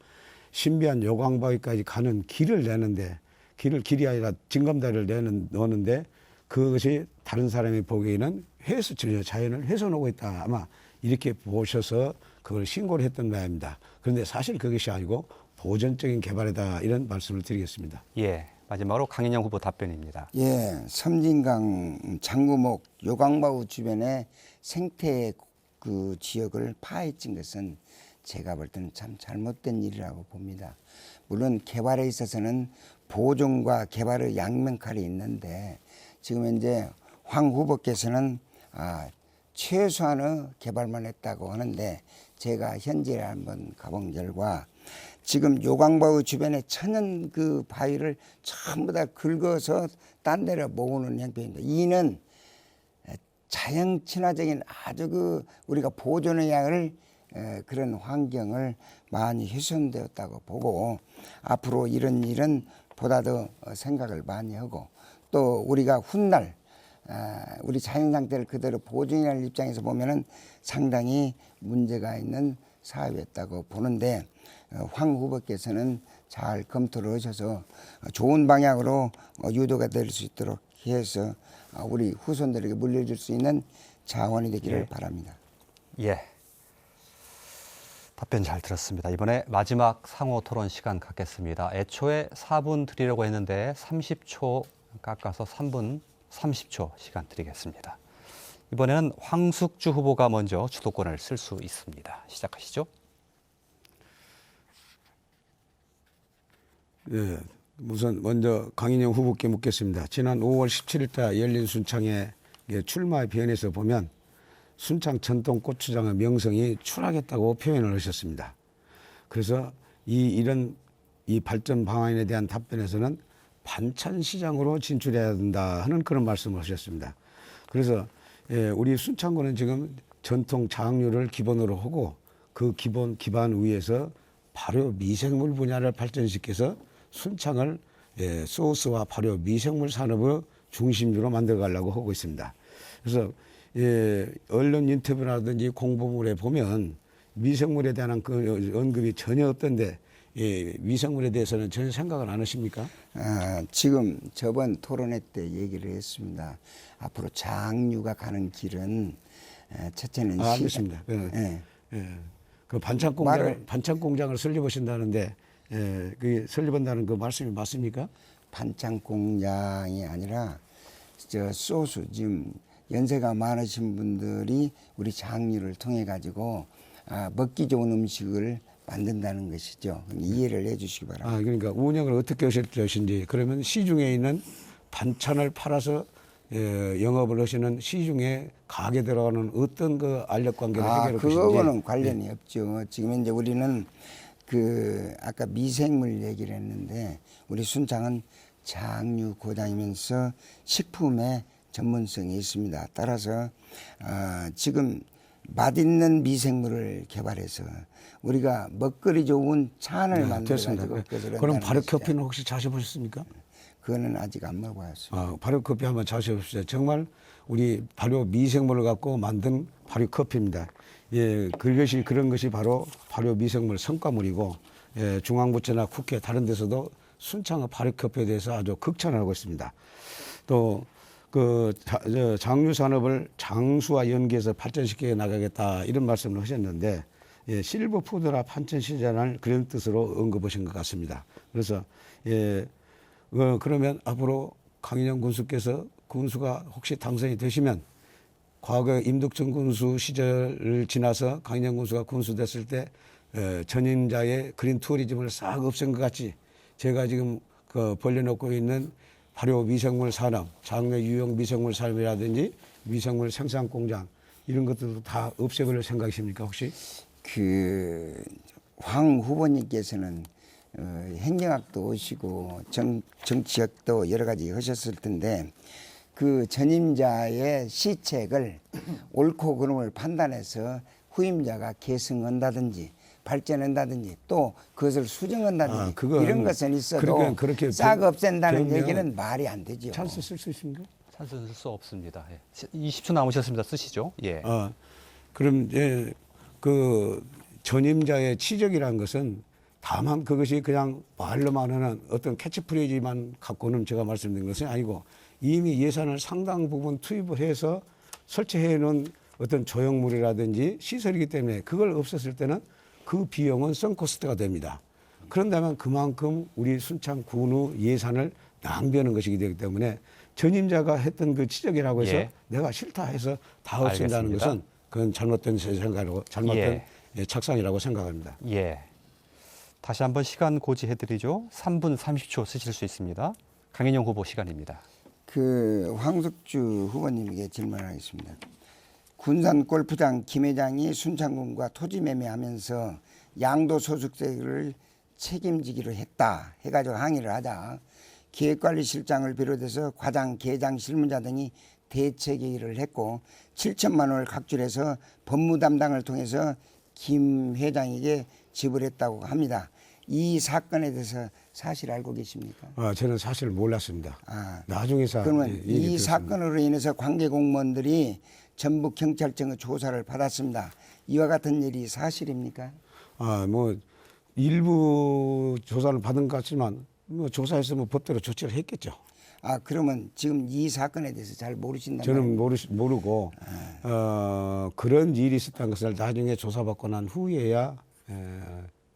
신비한 요강바위까지 가는 길을 내는데 길이 아니라 징검다리를 넣는데 그것이 다른 사람이 보기에는 자연을 훼손하고 있다, 아마 이렇게 보셔서 그걸 신고를 했던 모양입니다. 그런데 사실 그것이 아니고 보전적인 개발이다, 이런 말씀을 드리겠습니다. 예, 마지막으로 강인영 후보 답변입니다. 예, 섬진강 장구목 요강바우 주변의 생태 그 지역을 파헤친 것은 제가 볼 때는 참 잘못된 일이라고 봅니다. 물론 개발에 있어서는 보존과 개발의 양면칼이 있는데 지금 현재 황 후보께서는 최소한의 개발만 했다고 하는데 제가 현지에 한번 가본 결과 지금 요강바위 주변에 천연 그 바위를 전부 다 긁어서 딴 데로 모으는 형편입니다. 이는 자연 친화적인 아주 그 우리가 보존의 양을 그런 환경을 많이 훼손되었다고 보고 앞으로 이런 일은 보다 더 생각을 많이 하고 또 우리가 훗날 우리 자연 상태를 그대로 보존할 입장에서 보면은 상당히 문제가 있는 사업이었다고 보는데 황 후보께서는 잘 검토를 하셔서 좋은 방향으로 유도가 될 수 있도록 해서 우리 후손들에게 물려줄 수 있는 자원이 되기를 바랍니다. 예. 답변 잘 들었습니다. 이번에 마지막 상호 토론 시간 갖겠습니다. 애초에 4분 드리려고 했는데 30초 깎아서 3분 30초 시간 드리겠습니다. 이번에는 황숙주 후보가 먼저 주도권을 쓸 수 있습니다. 시작하시죠. 예, 우선 먼저 강인영 후보께 묻겠습니다. 지난 5월 17일자 열린 순창에 출마 비언에서 보면 순창 전통 고추장의 명성이 추락했다고 표현을 하셨습니다. 그래서 이런 발전 방안에 대한 답변에서는 반찬 시장으로 진출해야 된다 하는 그런 말씀을 하셨습니다. 그래서 우리 순창군은 지금 전통 장류를 기본으로 하고 그 기반 위에서 발효 미생물 분야를 발전시켜서 순창을 소스와 발효 미생물 산업의 중심지로 만들어 가려고 하고 있습니다. 그래서 언론 인터뷰라든지 공보물에 보면 미생물에 대한 그 언급이 전혀 없던데 미생물에 대해서는 전혀 생각을 안 하십니까? 지금 저번 토론회 때 얘기를 했습니다. 앞으로 장류가 가는 길은 첫째는 알겠습니다. 그 반찬 공장을 설립하신다는데 그 설립한다는 그 말씀이 맞습니까? 반찬 공장이 아니라 저 소스 지금 연세가 많으신 분들이 우리 장류를 통해 가지고 먹기 좋은 음식을 만든다는 것이죠. 이해를 해주시기 바랍니다. 그러니까 운영을 어떻게 하실 것인지, 그러면 시중에 있는 반찬을 팔아서 영업을 하시는 시중에 가게 들어가는 어떤 그 알력 관계를 해결할 것인지. 그거는 관련이 없죠. 지금 이제 우리는 그 아까 미생물 얘기를 했는데 우리 순창은 장류 고장이면서 식품의 전문성이 있습니다. 따라서 지금 맛있는 미생물을 개발해서 우리가 먹거리 좋은 찬을 만들어가지고 그럼 발효커피는 혹시 자셔보셨습니까? 그거는 아직 안 먹어봤습니다. 발효커피 한번 자셔보십시오. 정말 우리 발효 미생물을 갖고 만든 발효커피입니다. 그것이 그런 것이 바로 발효 미생물 성과물이고 중앙부처나 국회 다른 데서도 순창의 발효커피에 대해서 아주 극찬하고 있습니다. 또 그 장류 산업을 장수와 연계해서 발전시켜 나가겠다 이런 말씀을 하셨는데 실버푸드나 반찬 시장을 그런 뜻으로 언급하신 것 같습니다. 그래서 그러면 앞으로 강인영 군수께서 군수가 혹시 당선이 되시면 과거 임덕천 군수 시절을 지나서 강인영 군수가 군수 됐을 때 전임자의 그린 투어리즘을 싹 없앤 것 같이 제가 지금 그 벌려놓고 있는 발효 미생물 산업, 장내 유형 미생물 산업이라든지 미생물 생산 공장 이런 것들도 다 없애버릴 생각이십니까 혹시? 황 후보님께서는 행정학도 오시고 정치학도 여러 가지 하셨을 텐데 그 전임자의 시책을 옳고 그름을 판단해서 후임자가 계승한다든지 발전한다든지 또 그것을 수정한다든지 이런 것은 있어도 그렇게 싹 없앤다는 변명, 얘기는 말이 안 되죠. 찬스 쓸 수 있습니까? 찬스 쓸 수 없습니다. 예. 20초 남으셨습니다. 쓰시죠. 예. 그럼 이제 그 전임자의 치적이라는 것은 다만 그것이 그냥 말로만 하는 어떤 캐치프레이즈만 갖고는 제가 말씀드린 것은 아니고 이미 예산을 상당 부분 투입을 해서 설치해 놓은 어떤 조형물이라든지 시설이기 때문에 그걸 없었을 때는 그 비용은 선코스트가 됩니다. 그런다면 그만큼 우리 순창 군의 예산을 낭비하는 것이기 되기 때문에 전임자가 했던 그 지적이라고 해서 예. 내가 싫다 해서 다 없앤다는 알겠습니다. 것은 그건 잘못된 생각이고 잘못된 예. 착상이라고 생각합니다. 예. 다시 한번 시간 고지해드리죠. 3분 30초 쓰실 수 있습니다. 강인영 후보 시간입니다. 그 황석주 후보님에게 질문하겠습니다. 군산 골프장 김 회장이 순창군과 토지 매매하면서 양도 소득세를 책임지기로 했다 해가지고 항의를 하자 기획관리실장을 비롯해서 과장, 계장, 실무자 등이 대책회의를 했고 7천만 원을 각출해서 법무 담당을 통해서 김 회장에게 지불했다고 합니다. 이 사건에 대해서 사실 알고 계십니까? 저는 사실 몰랐습니다. 나중에서 그러면 얘기 이 들었습니다. 사건으로 인해서 관계 공무원들이 전북 경찰청의 조사를 받았습니다. 이와 같은 일이 사실입니까? 뭐 일부 조사를 받은 것 같지만 뭐 조사했으면 법대로 조치를 했겠죠. 그러면 지금 이 사건에 대해서 잘 모르신다면 저는 모르고 그런 일이 있었다는 것을 나중에 조사받고 난 후에야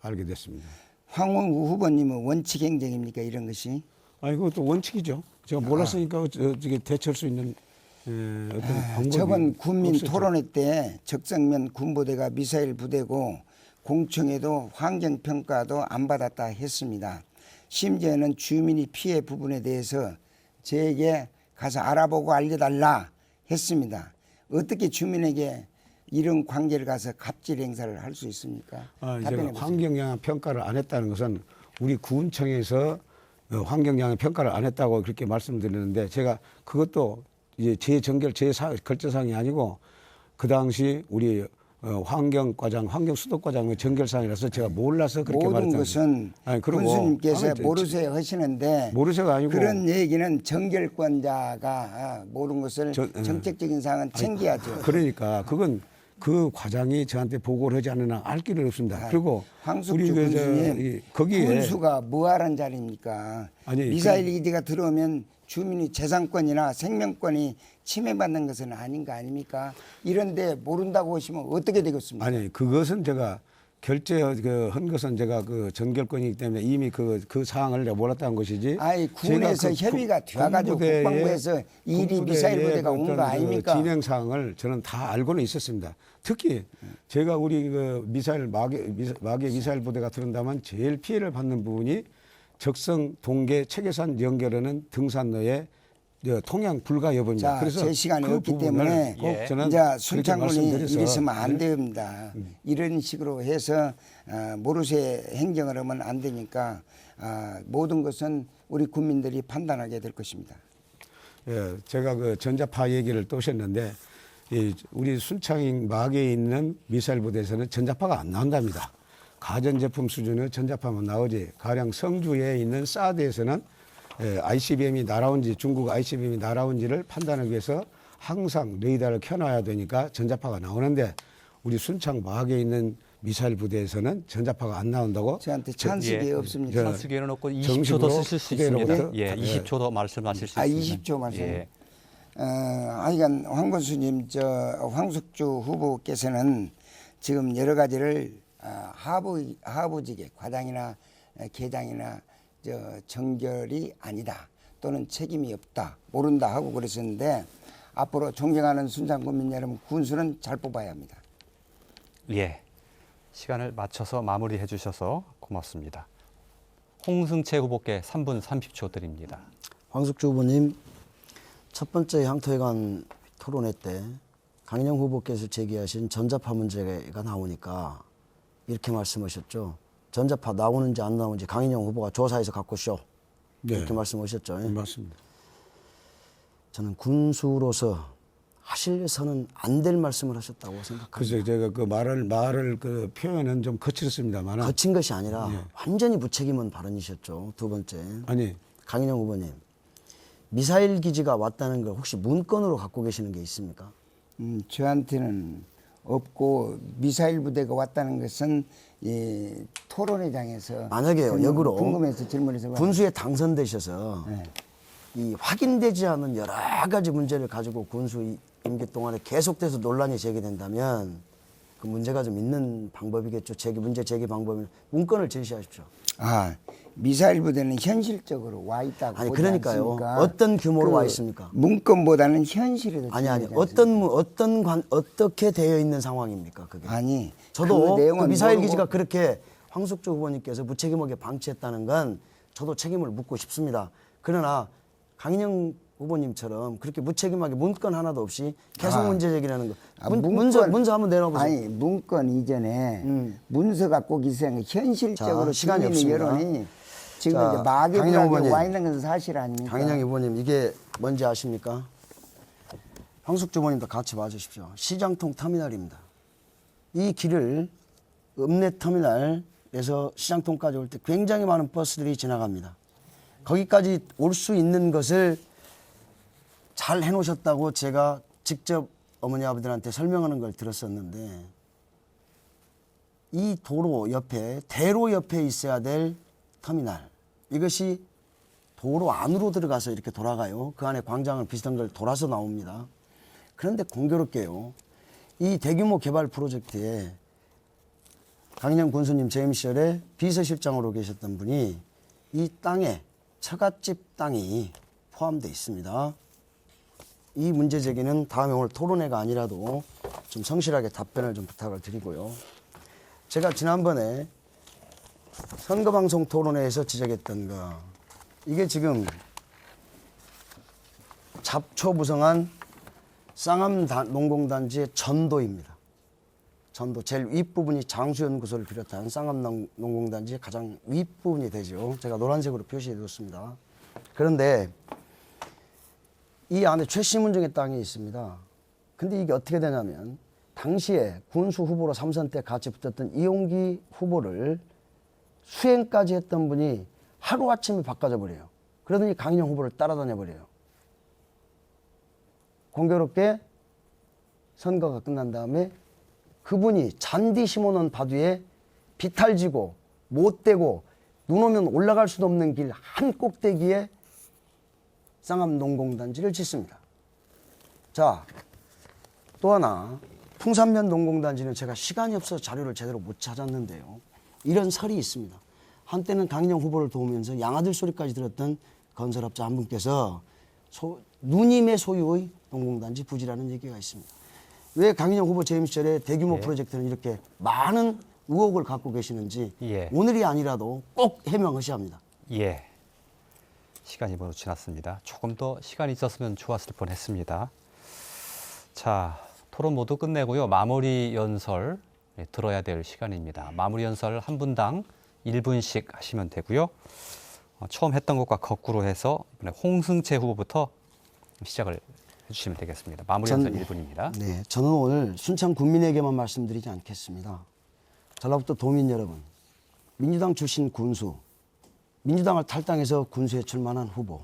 알게 됐습니다. 황원구 후보님은 원칙 행정입니까 이런 것이? 그것도 원칙이죠. 제가 몰랐으니까 어떻게 대처할 수 있는 어떤 방법이 저번 군민 없었죠. 토론회 때 적성면 군부대가 미사일 부대고 공청회도 환경평가도 안 받았다 했습니다. 심지어는 주민이 피해 부분에 대해서 저에게 가서 알아보고 알려달라 했습니다. 어떻게 주민에게 이런 관계를 가서 갑질 행사를 할 수 있습니까? 제가 환경영향 평가를 안 했다는 것은 우리 군청에서 환경영향 평가를 안 했다고 그렇게 말씀드리는데 제가 그것도 이제 제 결정사항이 아니고 그 당시 우리 환경과장, 환경수도과장의 전결사항이라서 제가 몰라서 그렇게 모든 말했다는 것은 군수님께서 모르세요 하시는데 모르세가 아니고 그런 얘기는 정결권자가 모든 것을 정책적인 사항은 챙겨야죠. 그러니까 그건 그 과장이 저한테 보고를 하지 않으나 알 길은 없습니다. 그리고 황석주 군수님, 거기에 군수가 뭐하는 자리입니까? 미사일 기지가 들어오면 주민의 재산권이나 생명권이 침해받는 것은 아닌 거 아닙니까? 이런데 모른다고 하시면 어떻게 되겠습니까? 그것은 제가 결재한 것은 제가 그 전결권이기 때문에 이미 그 사항을 내가 몰랐다는 것이지. 군에서 협의가 되어가지고 국방부에서 일이 미사일 부대가 온 거 아닙니까? 진행 사항을 저는 다 알고는 있었습니다. 특히 제가 우리 그 마계 미사일 부대가 들어온다면 제일 피해를 받는 부분이 적성 동계 체계산 연결하는 등산로의 통행 불가 여부입니다. 그래서 제 시간이 없기 때문에 이제 순창군이 이랬으면 안 됩니다. 이런 식으로 해서 모르쇠 행정을 하면 안 되니까 모든 것은 우리 국민들이 판단하게 될 것입니다. 제가 그 전자파 얘기를 또 하셨는데 우리 순창 마계에 있는 미사일 부대에서는 전자파가 안 나온답니다. 가전제품 수준의 전자파만 나오지 가령 성주에 있는 사드에서는 ICBM이 날아온지 중국 ICBM이 날아온지를 판단하기 위해서 항상 레이더를 켜놔야 되니까 전자파가 나오는데 우리 순창 마계에 있는 미사일 부대에서는 전자파가 안 나온다고 저한테 찬스기 없습니다. 찬스 기회는 없고 20초 더 쓰실 수 있습니다. 20초 더 말씀하실 수 있습니다. 20초 말씀. 하여간 황 군수님, 황석주 후보께서는 지금 여러 가지를 하부직의 과장이나 계장이나 정결이 아니다 또는 책임이 없다 모른다 하고 그랬었는데 앞으로 존경하는 순창 국민 여러분 군수는 잘 뽑아야 합니다. 시간을 맞춰서 마무리해 주셔서 고맙습니다. 홍승채 후보께 3분 30초 드립니다. 황숙주 후보님, 첫 번째 향토회관 토론회 때 강인영 후보께서 제기하신 전자파 문제가 나오니까 이렇게 말씀하셨죠. 전자파 나오는지 안 나오는지 강인영 후보가 조사해서 갖고 오쇼. 네. 이렇게 말씀하셨죠. 맞습니다. 저는 군수로서 하실서는 안 될 말씀을 하셨다고 생각합니다. 그래서 제가 그 말을 그 표현은 좀 거칠었습니다만. 거친 것이 아니라 네. 완전히 무책임한 발언이셨죠. 두 번째, 아니, 강인영 후보님, 미사일 기지가 왔다는 걸 혹시 문건으로 갖고 계시는 게 있습니까? 저한테는 없고 미사일 부대가 왔다는 것은 토론회장에서 만약에요, 역으로 궁금해서 질문해서 군수에 당선되셔서 네. 이 확인되지 않은 여러 가지 문제를 가지고 군수 임기 동안에 계속돼서 논란이 제기된다면 그 문제가 좀 있는 방법이겠죠. 문제 제기 방법은 문건을 제시하십시오. 미사일 부대는 현실적으로 와 있다고 아니 보지 그러니까요. 않습니까? 어떤 규모로 그 와 있습니까? 문건보다는 현실이 더 아니 중요하지 않습니까? 어떻게 되어 있는 상황입니까? 그게. 아니 저도 그 내용은 그 미사일 모르고 기지가 그렇게 황숙주 후보님께서 무책임하게 방치했다는 건 저도 책임을 묻고 싶습니다. 그러나 강인영 후보님처럼 그렇게 무책임하게 문건 하나도 없이 계속 문제 제기하는 거. 문서 한번 내놔보세요. 아니 문건 이전에 문서가 꼭 있어야 하는 게 현실적으로 자, 시간이 국민의 없습니다. 여론이 지금 자, 이제 강인영 막연하게 후보님. 와 있는 것은 사실 아닙니까? 강인영 후보님 이게 뭔지 아십니까? 황숙주 후보님도 같이 봐주십시오. 시장통 터미널입니다. 이 길을 읍내 터미널에서 시장통까지 올 때 굉장히 많은 버스들이 지나갑니다. 거기까지 올 수 있는 것을 잘 해놓으셨다고 제가 직접 어머니 아버들한테 설명하는 걸 들었었는데 이 도로 옆에 대로 옆에 있어야 될 터미널 이것이 도로 안으로 들어가서 이렇게 돌아가요. 그 안에 광장을 비슷한 걸 돌아서 나옵니다. 그런데 공교롭게요. 이 대규모 개발 프로젝트에 강인영 군수님 재임 시절에 비서실장으로 계셨던 분이 이 땅에 처갓집 땅이 포함되어 있습니다. 이 문제 제기는 다음에 오늘 토론회가 아니라도 좀 성실하게 답변을 좀 부탁을 드리고요. 제가 지난번에 선거방송 토론회에서 지적했던 거 이게 지금 잡초부성한 쌍암 농공단지의 전도입니다. 전도 제일 윗부분이 장수연구소를 비롯한 쌍암 농공단지의 가장 윗부분이 되죠. 제가 노란색으로 표시해 뒀습니다. 그런데 이 안에 최신문정의 땅이 있습니다. 근데 이게 어떻게 되냐면 당시에 군수 후보로 3선 때 같이 붙었던 이용기 후보를 수행까지 했던 분이 하루아침에 바꿔져 버려요. 그러더니 강인영 후보를 따라다녀 버려요. 공교롭게 선거가 끝난 다음에 그분이 잔디 심어놓은 바위에 비탈지고 못되고 눈 오면 올라갈 수도 없는 길 한 꼭대기에 쌍암 농공단지를 짓습니다. 자, 또 하나 풍산면 농공단지는 제가 시간이 없어서 자료를 제대로 못 찾았는데요. 이런 설이 있습니다. 한때는 강인영 후보를 도우면서 양아들 소리까지 들었던 건설업자 한 분께서 누님의 소유의 농공단지 부지라는 얘기가 있습니다. 왜 강인영 후보 재임 시절에 대규모 프로젝트는 이렇게 많은 의혹을 갖고 계시는지 오늘이 아니라도 꼭 해명하셔야 합니다. 예. 시간이 모두 지났습니다. 조금 더 시간이 있었으면 좋았을 뻔했습니다. 자, 토론 모두 끝내고요. 마무리 연설 들어야 될 시간입니다. 마무리 연설 한 분당 1분씩 하시면 되고요. 처음 했던 것과 거꾸로 해서 이번에 홍승채 후보부터 시작을 해주시면 되겠습니다. 마무리 연설 1분입니다. 네, 저는 오늘 순창 군민에게만 말씀드리지 않겠습니다. 전라북도 도민 여러분, 민주당 출신 군수, 민주당을 탈당해서 군수에 출마한 후보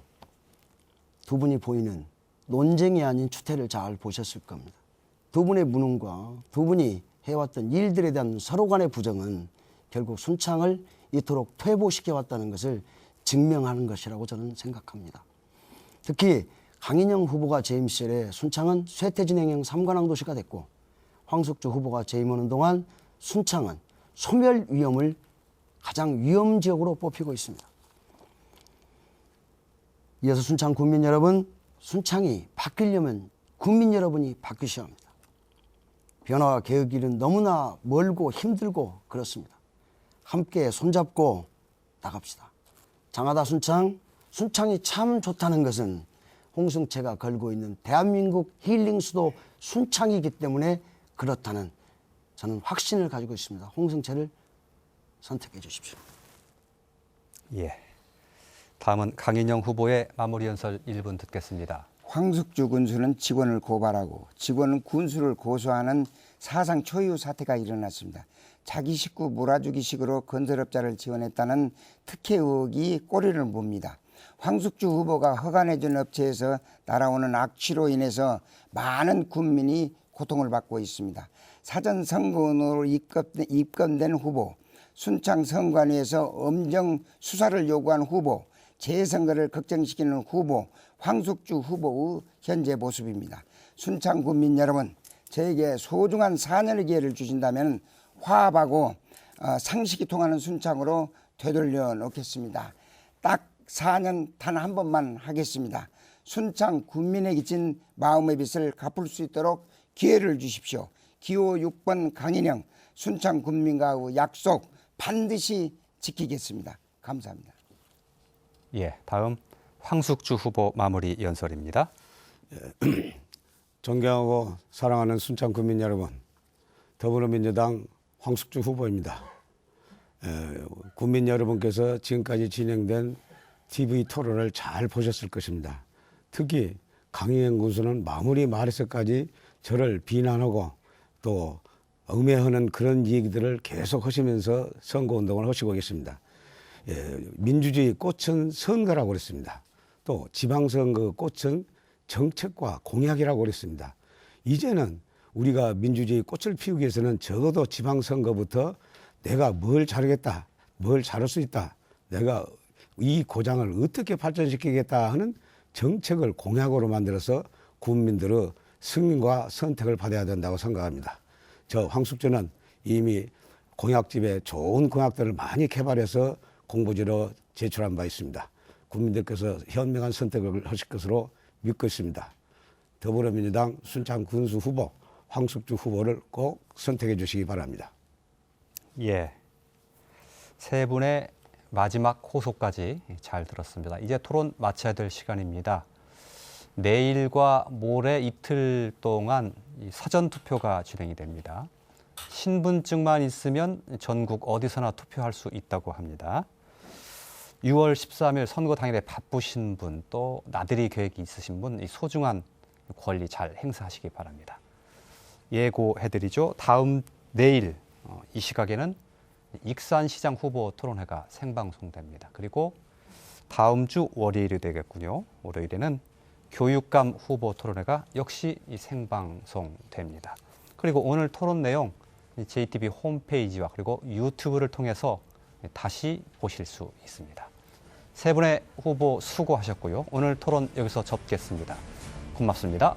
두 분이 보이는 논쟁이 아닌 추태를 잘 보셨을 겁니다. 두 분의 무능과 두 분이 해왔던 일들에 대한 서로 간의 부정은 결국 순창을 이토록 퇴보시켜왔다는 것을 증명하는 것이라고 저는 생각합니다. 특히 강인영 후보가 재임 시절에 순창은 쇠퇴진행형 3관왕 도시가 됐고 황숙주 후보가 재임하는 동안 순창은 소멸 위험을 가장 위험 지역으로 뽑히고 있습니다. 이어서 순창 군민 여러분, 순창이 바뀌려면 국민 여러분이 바뀌셔야 합니다. 변화와 개혁의 길은 너무나 멀고 힘들고 그렇습니다. 함께 손잡고 나갑시다. 장하다 순창, 순창이 참 좋다는 것은 홍승채가 걸고 있는 대한민국 힐링 수도 순창이기 때문에 그렇다는 저는 확신을 가지고 있습니다. 홍승채를 선택해 주십시오. 예. 다음은 강인영 후보의 마무리 연설 1분 듣겠습니다. 황숙주 군수는 직원을 고발하고 직원은 군수를 고소하는 사상 초유 사태가 일어났습니다. 자기 식구 몰아주기식으로 건설업자를 지원했다는 특혜 의혹이 꼬리를 뭅니다. 황숙주 후보가 허가내준 업체에서 날아오는 악취로 인해서 많은 군민이 고통을 받고 있습니다. 사전 선거운으로 입건된 후보, 순창 선관위에서 엄정 수사를 요구한 후보, 재선거를 걱정시키는 후보, 황숙주 후보의 현재 모습입니다. 순창 군민 여러분, 저에게 소중한 4년의 기회를 주신다면 화합하고 상식이 통하는 순창으로 되돌려 놓겠습니다. 딱 4년 단 한 번만 하겠습니다. 순창 군민에 끼친 마음의 빚을 갚을 수 있도록 기회를 주십시오. 기호 6번 강인영 순창 군민과의 약속 반드시 지키겠습니다. 감사합니다. 예, 다음 황숙주 후보 마무리 연설입니다. 존경하고 사랑하는 순창 군민 여러분, 더불어민주당 황숙주 후보입니다. 국민 여러분께서 지금까지 진행된 TV 토론을 잘 보셨을 것입니다. 특히 강인영 군수는 마무리 말에서까지 저를 비난하고 또 음해하는 그런 얘기들을 계속 하시면서 선거운동을 하시고 계십니다. 민주주의 꽃은 선거라고 그랬습니다. 또 지방선거 꽃은 정책과 공약이라고 그랬습니다. 이제는 우리가 민주주의 꽃을 피우기 위해서는 적어도 지방선거부터 내가 뭘 잘하겠다, 뭘 잘할 수 있다, 내가 이 고장을 어떻게 발전시키겠다 하는 정책을 공약으로 만들어서 국민들의 승인과 선택을 받아야 된다고 생각합니다. 저 황숙주는 이미 공약집에 좋은 공약들을 많이 개발해서 공보지로 제출한 바 있습니다. 국민들께서 현명한 선택을 하실 것으로 믿고 있습니다. 더불어민주당 순창 군수 후보 황숙주 후보를 꼭 선택해 주시기 바랍니다. 예, 세 분의 마지막 호소까지 잘 들었습니다. 이제 토론 마쳐야 될 시간입니다. 내일과 모레 이틀 동안 사전 투표가 진행이 됩니다. 신분증만 있으면 전국 어디서나 투표할 수 있다고 합니다. 6월 13일 선거 당일에 바쁘신 분, 또 나들이 계획이 있으신 분, 이 소중한 권리 잘 행사하시기 바랍니다. 예고해드리죠. 다음 내일 이 시각에는 익산시장 후보 토론회가 생방송됩니다. 그리고 다음 주 월요일이 되겠군요. 월요일에는 교육감 후보 토론회가 역시 생방송됩니다. 그리고 오늘 토론 내용 JTBC 홈페이지와 그리고 유튜브를 통해서 다시 보실 수 있습니다. 세 분의 후보 수고하셨고요. 오늘 토론 여기서 접겠습니다. 고맙습니다.